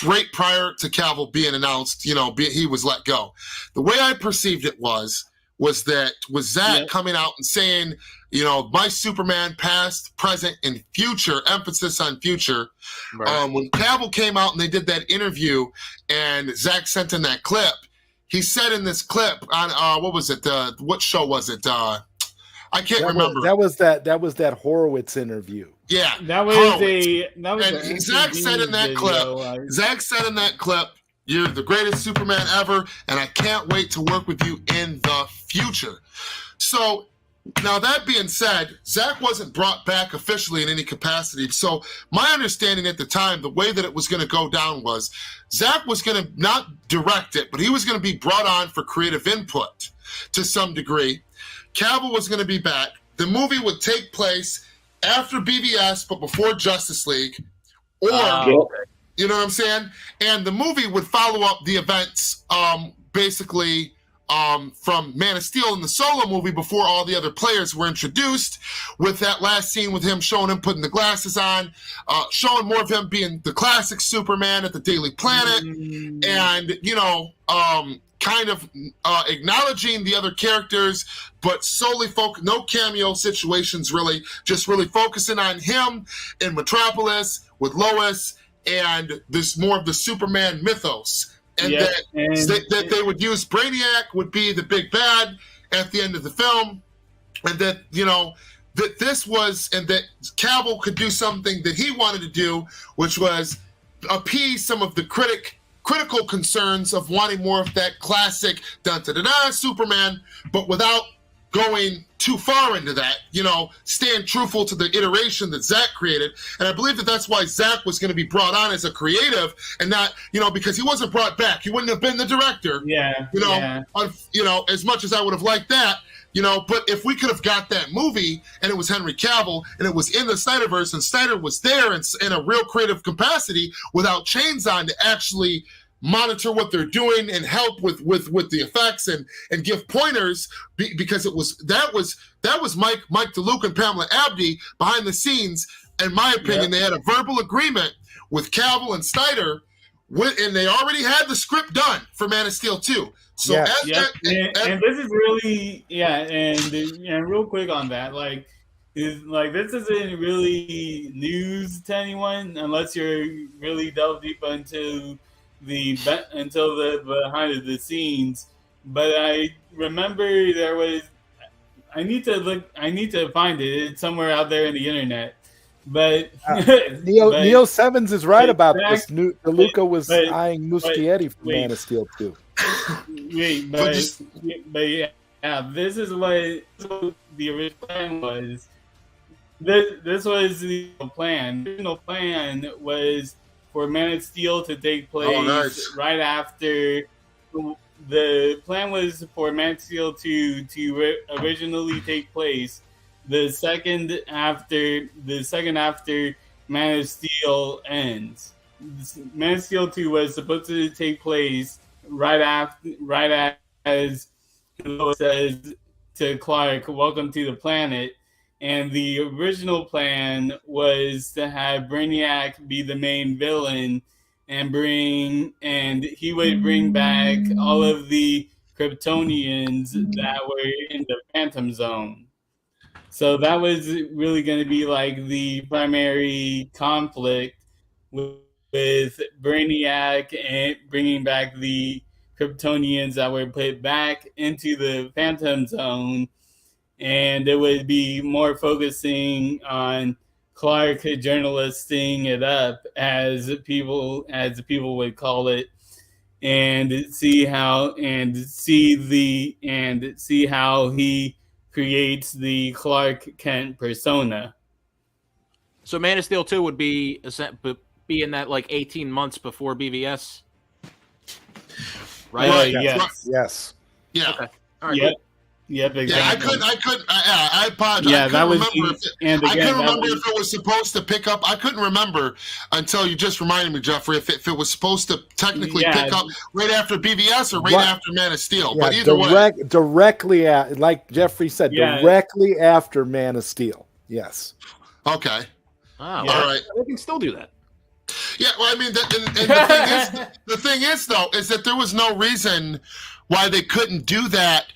right prior to Cavill being announced, he was let go. The way I perceived it was that with Zach coming out and saying, my Superman past, present, and future, emphasis on future. Right. When Cavill came out and they did that interview and Zach sent in that clip, he said in this clip on, what was it? What show was it? I can't remember. That was that Horowitz interview. Yeah, that was Horowitz. And Zach said in that clip. Zach said in that clip, "You're the greatest Superman ever, and I can't wait to work with you in the future." So now that being said, Zach wasn't brought back officially in any capacity. So my understanding at the time, the way that it was going to go down was Zach was going to not direct it, but he was going to be brought on for creative input to some degree. Cavill was going to be back. The movie would take place after BVS, but before Justice League. Or, you know what I'm saying? And the movie would follow up the events, basically, from Man of Steel in the solo movie before all the other players were introduced, with that last scene with him showing him putting the glasses on, showing more of him being the classic Superman at the Daily Planet, and, kind of acknowledging the other characters, but solely no cameo situations, really, just really focusing on him in Metropolis with Lois, and this more of the Superman mythos. And that they would use Brainiac would be the big bad at the end of the film, and that, that this was, and that Cavill could do something that he wanted to do, which was appease some of the critical concerns of wanting more of that classic Superman, but without going too far into that, staying truthful to the iteration that Zach created. And I believe that that's why Zach was going to be brought on as a creative and not, because he wasn't brought back. He wouldn't have been the director, as much as I would have liked that, but if we could have got that movie and it was Henry Cavill and it was in the Snyderverse and Snyder was there in a real creative capacity without chains on to actually monitor what they're doing and help with the effects and give pointers, because that was Mike DeLuca and Pamela Abdy behind the scenes in my opinion, they had a verbal agreement with Cavill and Snyder, and they already had the script done for Man of Steel 2. So and this is really and real quick on that, this isn't really news to anyone unless you're really delve deep into the behind the scenes. But I remember there was. I need to find it. It's somewhere out there in the internet. But Neo Sevens is right about this. DeLuca was eyeing Muschietti for Man of Steel 2. This is what the original plan was. This was the plan. The original plan was for Man of Steel to take place right after. The plan was for Man of Steel to originally take place the second after Man of Steel ends. Man of Steel 2 was supposed to take place right as Lois says to Clark, "Welcome to the planet." And the original plan was to have Brainiac be the main villain and he would bring back all of the Kryptonians that were in the Phantom Zone. So that was really going to be like the primary conflict with Brainiac and bringing back the Kryptonians that were put back into the Phantom Zone, and it would be more focusing on Clark journalisting it up, as people would call it, and see how he creates the Clark Kent persona. So Man of Steel 2 would be in that 18 months before BVS, right? Yes. Yeah. Okay. All right. Yep. Yep, exactly. I apologize. Yeah, I couldn't remember if it was supposed to pick up. I couldn't remember until you just reminded me, Jeffrey, if it was supposed to technically pick up right after BVS or after Man of Steel. Yeah, but either way. Directly like Jeffrey said, directly after Man of Steel. Yes. Okay. Oh, all right. They can still do that. Yeah, well, I mean, the thing is, though, is that there was no reason why they couldn't do that.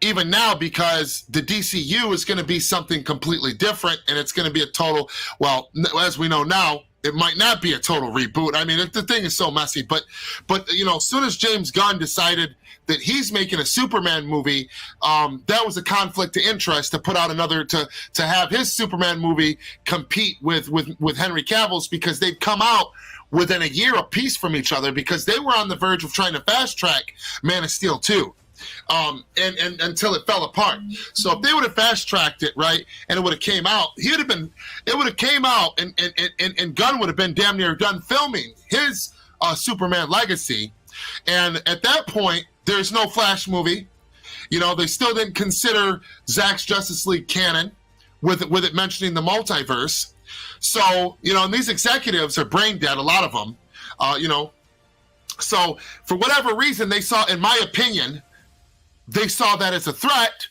Even now, because the DCU is going to be something completely different, and it's going to be a total. Well, as we know now, it might not be a total reboot. I mean, the thing is so messy. But as soon as James Gunn decided that he's making a Superman movie, that was a conflict of interest to put out another to have his Superman movie compete with Henry Cavill's, because they've come out within a year apiece from each other, because they were on the verge of trying to fast track Man of Steel 2. And until it fell apart. So if they would have fast tracked it, right, and it would have came out, and Gunn would have been damn near done filming his Superman Legacy. And at that point, there's no Flash movie. They still didn't consider Zack's Justice League canon with it mentioning the multiverse. So, and these executives are brain dead, a lot of them, So for whatever reason, they saw, in my opinion, they saw that as a threat,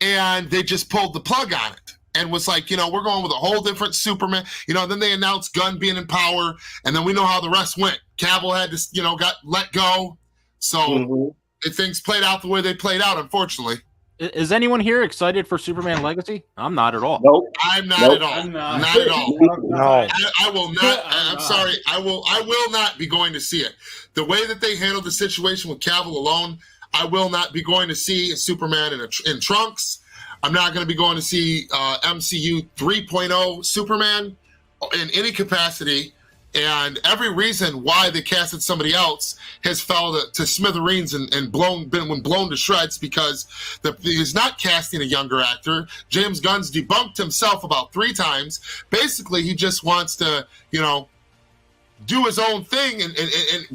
and they just pulled the plug on it and was like, we're going with a whole different Superman. Then they announced Gunn being in power, and then we know how the rest went. Cavill had to, got let go. So things played out the way they played out, unfortunately. Is anyone here excited for Superman Legacy? I'm not at all. Nope. I'm not at all. Not at all. No. I will not. I'm sorry. I will not be going to see it. The way that they handled the situation with Cavill alone, I will not be going to see Superman in trunks. I'm not going to be going to see MCU 3.0 Superman in any capacity. And every reason why they casted somebody else has fell to smithereens and been blown to shreds, because he's not casting a younger actor. James Gunn's debunked himself about 3 times. Basically, he just wants to, do his own thing and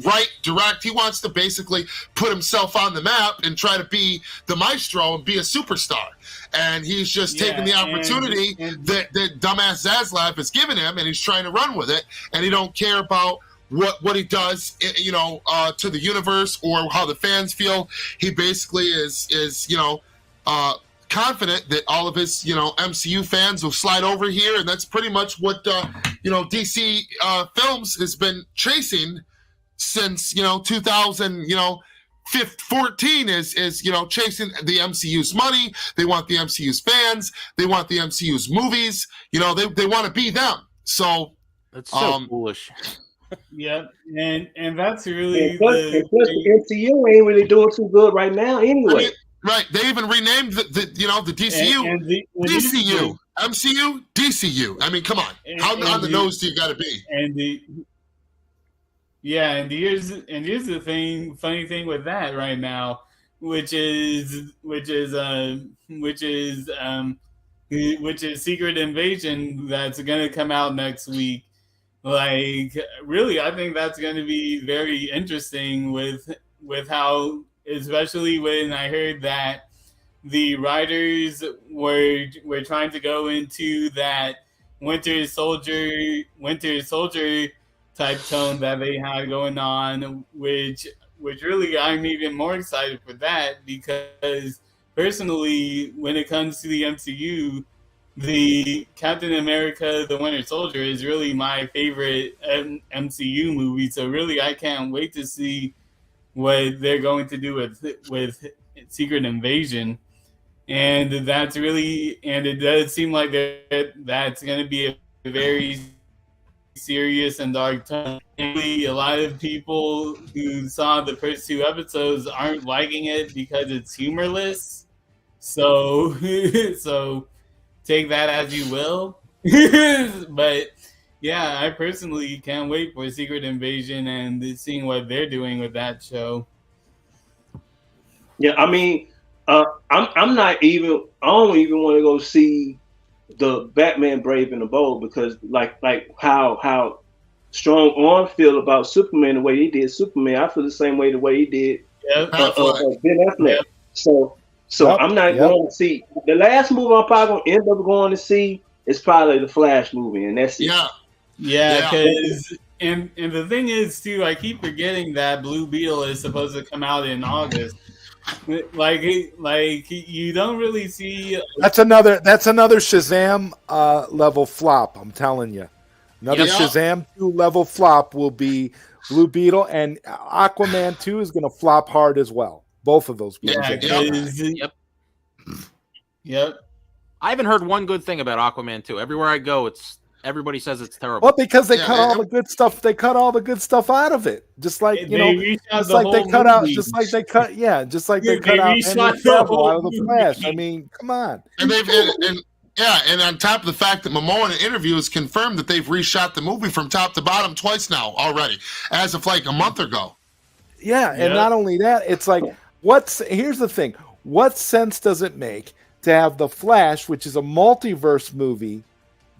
write, direct. He wants to basically put himself on the map and try to be the maestro and be a superstar. And he's just taking the opportunity that dumbass Zaslav has given him, and he's trying to run with it. And he don't care about what he does, to the universe or how the fans feel. He basically is confident that all of his, MCU fans will slide over here, and that's pretty much what DC Films has been chasing since 2014 is chasing the MCU's money. They want the MCU's fans. They want the MCU's movies. They want to be them. So that's so foolish. Yep, and that's really and plus the MCU ain't really doing too good right now anyway. I mean, right, they even renamed the DCU DCU. MCU DCU. I mean, come on, how on the nose do you got to be? And here's the funny thing with that right now, which is Secret Invasion that's gonna come out next week. Like, really, I think that's going to be very interesting with how, especially when I heard that the writers were trying to go into that Winter Soldier type tone that they had going on, which really I'm even more excited for that, because personally, when it comes to the MCU, the Captain America, the Winter Soldier is really my favorite MCU movie. So really, I can't wait to see what they're going to do with Secret Invasion. And it does seem like that's going to be a very serious and dark tone. A lot of people who saw the first 2 episodes aren't liking it because it's humorless. So take that as you will. But yeah, I personally can't wait for Secret Invasion and seeing what they're doing with that show. Yeah, I mean, I don't even want to go see the Batman Brave and the Bold, because like how strong Arm feel about Superman, the way he did Superman, I feel the same way the way he did Ben Affleck. Yep. So I'm not going to see the last movie. I'm probably going to end up going to see is probably the Flash movie, and that's it. Yeah. Because and the thing is too, I keep forgetting that Blue Beetle is supposed to come out in August. Like you don't really see. That's another Shazam level flop. I'm telling you, another Shazam 2 level flop will be Blue Beetle, and Aquaman 2 is going to flop hard as well. Both of those. Yep. I haven't heard one good thing about Aquaman 2. Everywhere I go, everybody says it's terrible. Well, because they cut all the good stuff. They cut all the good stuff out of it. Just like they cut out Henry Cavill out of the Flash. I mean, come on. And and on top of the fact that Momoa in an interview has confirmed that they've reshot the movie from top to bottom twice now already, as of like a month ago. Yeah, and not only that, it's like, here's the thing. What sense does it make to have The Flash, which is a multiverse movie,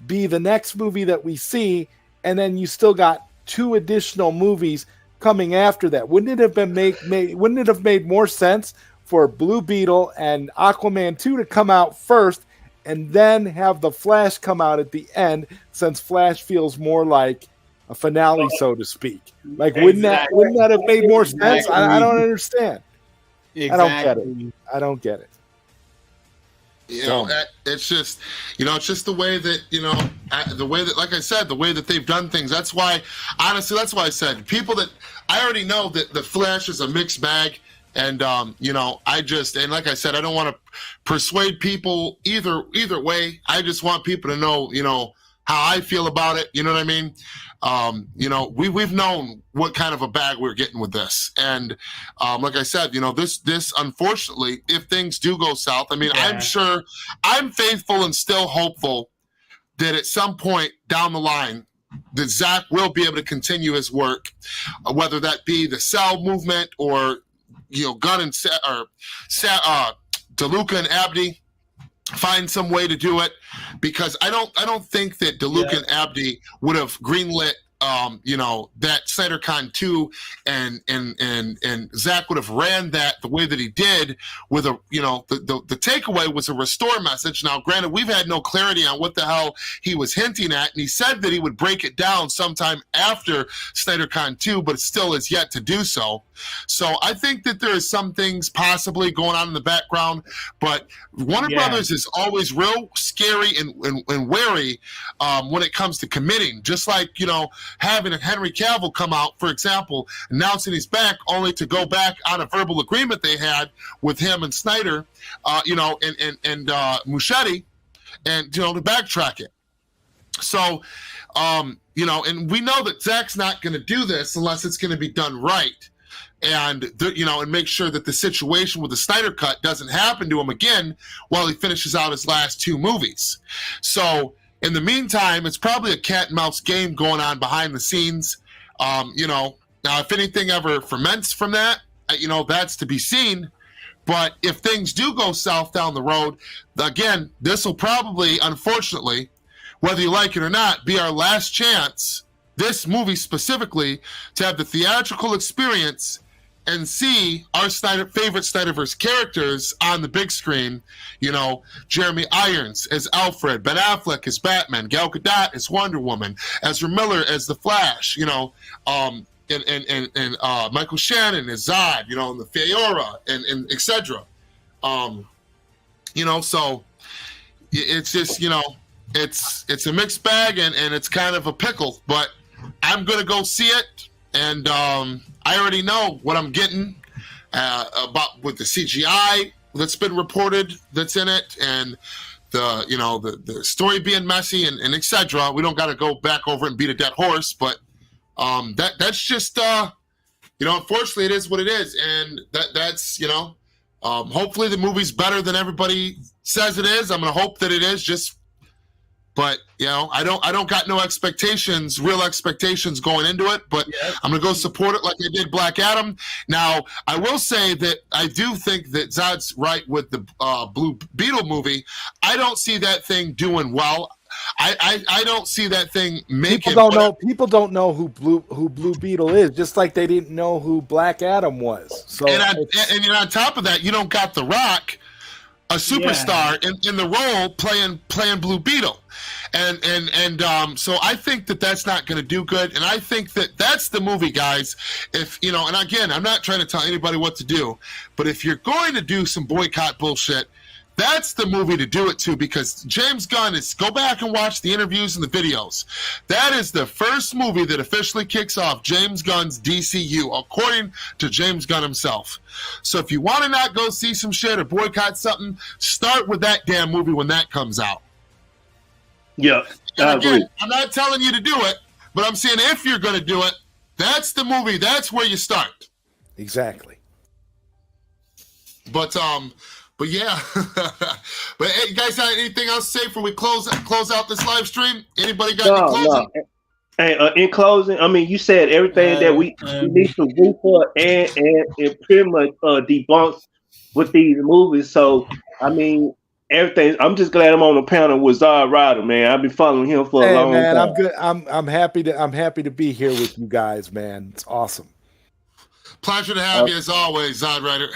be the next movie that we see, and then you still got 2 additional movies coming after that? Wouldn't it have made more sense for Blue Beetle and Aquaman 2 to come out first, and then have The Flash come out at the end, since Flash feels more like a finale, so to speak? Like, wouldn't that have made more sense? I don't understand. Exactly. I don't get it. It's just, it's just the way that, like I said, the way that they've done things. That's why I said people that I already know that the Flash is a mixed bag. And, and like I said, I don't want to persuade people either way. I just want people to know, how I feel about it. You know what I mean? We've known what kind of a bag we're getting with this. And like I said, this unfortunately, if things do go south, I mean, I'm faithful and still hopeful that at some point down the line, that Zach will be able to continue his work, whether that be the Cell movement or, Gunn and DeLuca and Abdi find some way to do it, because I don't think that DeLuca and Abdi would have greenlit that SnyderCon 2 and Zach would have ran that the way that he did with the takeaway was a restore message. Now, granted, we've had no clarity on what the hell he was hinting at, and he said that he would break it down sometime after SnyderCon 2, but still is yet to do so. So I think that there is some things possibly going on in the background, but Warner Brothers is always real scary and wary when it comes to committing, just like, having a Henry Cavill come out, for example, announcing he's back, only to go back on a verbal agreement they had with him and Snyder, and Muschietti, and to backtrack it. So, and we know that Zach's not going to do this unless it's going to be done right, and and make sure that the situation with the Snyder Cut doesn't happen to him again while he finishes out his last 2 movies. So, in the meantime, it's probably a cat and mouse game going on behind the scenes. Now if anything ever ferments from that, that's to be seen. But if things do go south down the road, again, this will probably, unfortunately, whether you like it or not, be our last chance, this movie specifically, to have the theatrical experience and see our favorite Snyderverse characters on the big screen. Jeremy Irons as Alfred, Ben Affleck as Batman, Gal Gadot as Wonder Woman, Ezra Miller as the Flash, and Michael Shannon as Zod, and the Fiora, and etc. So it's just, it's a mixed bag, and it's kind of a pickle, but I'm going to go see it. And I already know what I'm getting about with the CGI that's been reported that's in it, and the story being messy and etc. We don't got to go back over and beat a dead horse, but that's just unfortunately it is what it is, and that's hopefully the movie's better than everybody says it is. I'm gonna hope that it is, but I don't got no real expectations going into it, but I'm gonna go support it like I did Black Adam. Now, I will say that I do think that Zod's right with the Blue Beetle movie. I don't see that thing doing well. I don't see that thing making. People don't know who Blue Beetle is, just like they didn't know who Black Adam was. So and on top of that, you don't got The Rock, a superstar in the role playing Blue Beetle, and so I think that's not going to do good, and I think that's the movie, guys. If and again, I'm not trying to tell anybody what to do, but if you're going to do some boycott bullshit, that's the movie to do it to, because James Gunn go back and watch the interviews and the videos. That is the first movie that officially kicks off James Gunn's DCU, according to James Gunn himself. So if you want to not go see some shit or boycott something, start with that damn movie when that comes out. Yeah, I agree. I'm not telling you to do it, but I'm saying if you're going to do it, that's the movie. That's where you start. Exactly. But yeah, but hey, you guys have anything else to say before we close out this live stream? Anybody got any closing? No. Hey, in closing, I mean, you said everything that we need to root for, and it pretty much debunks with these movies. So, I mean, everything. I'm just glad I'm on the panel with Zod Ryder, man. I've been following him for a long time. I'm good. I'm happy to be here with you guys, man. It's awesome. Pleasure to have you as always, Zod Ryder.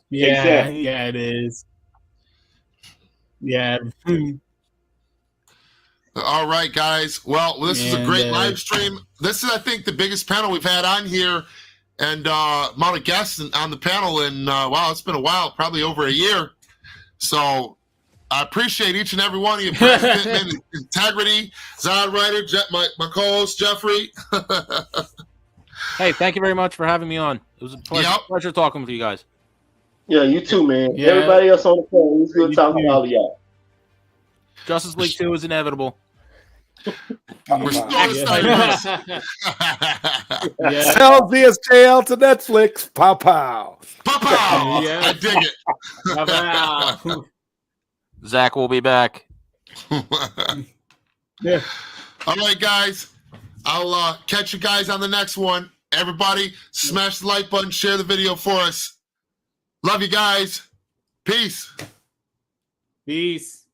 Yeah, exactly. Yeah, it is. Yeah. All right, guys. Well, this is a great live stream. This is, I think, the biggest panel we've had on here, and amount of guests on the panel. And wow, it's been a while, probably over a year. So I appreciate each and every one of you. Brad Pittman, Integrity, Zod Ryder, my co-host Jeffrey. Hey, thank you very much for having me on. It was a pleasure talking with you guys. Yeah, you too, man. Yeah. Everybody else on the phone, it was good talking to all of y'all. Justice League 2 is inevitable. We're still on the Sell VSJL to Netflix. Pow pow. Pow pow. Yeah. I dig it. Wow. Zach will be back. Yeah. All right, guys. I'll catch you guys on the next one. Everybody, smash the like button, share the video for us. Love you guys. Peace. Peace.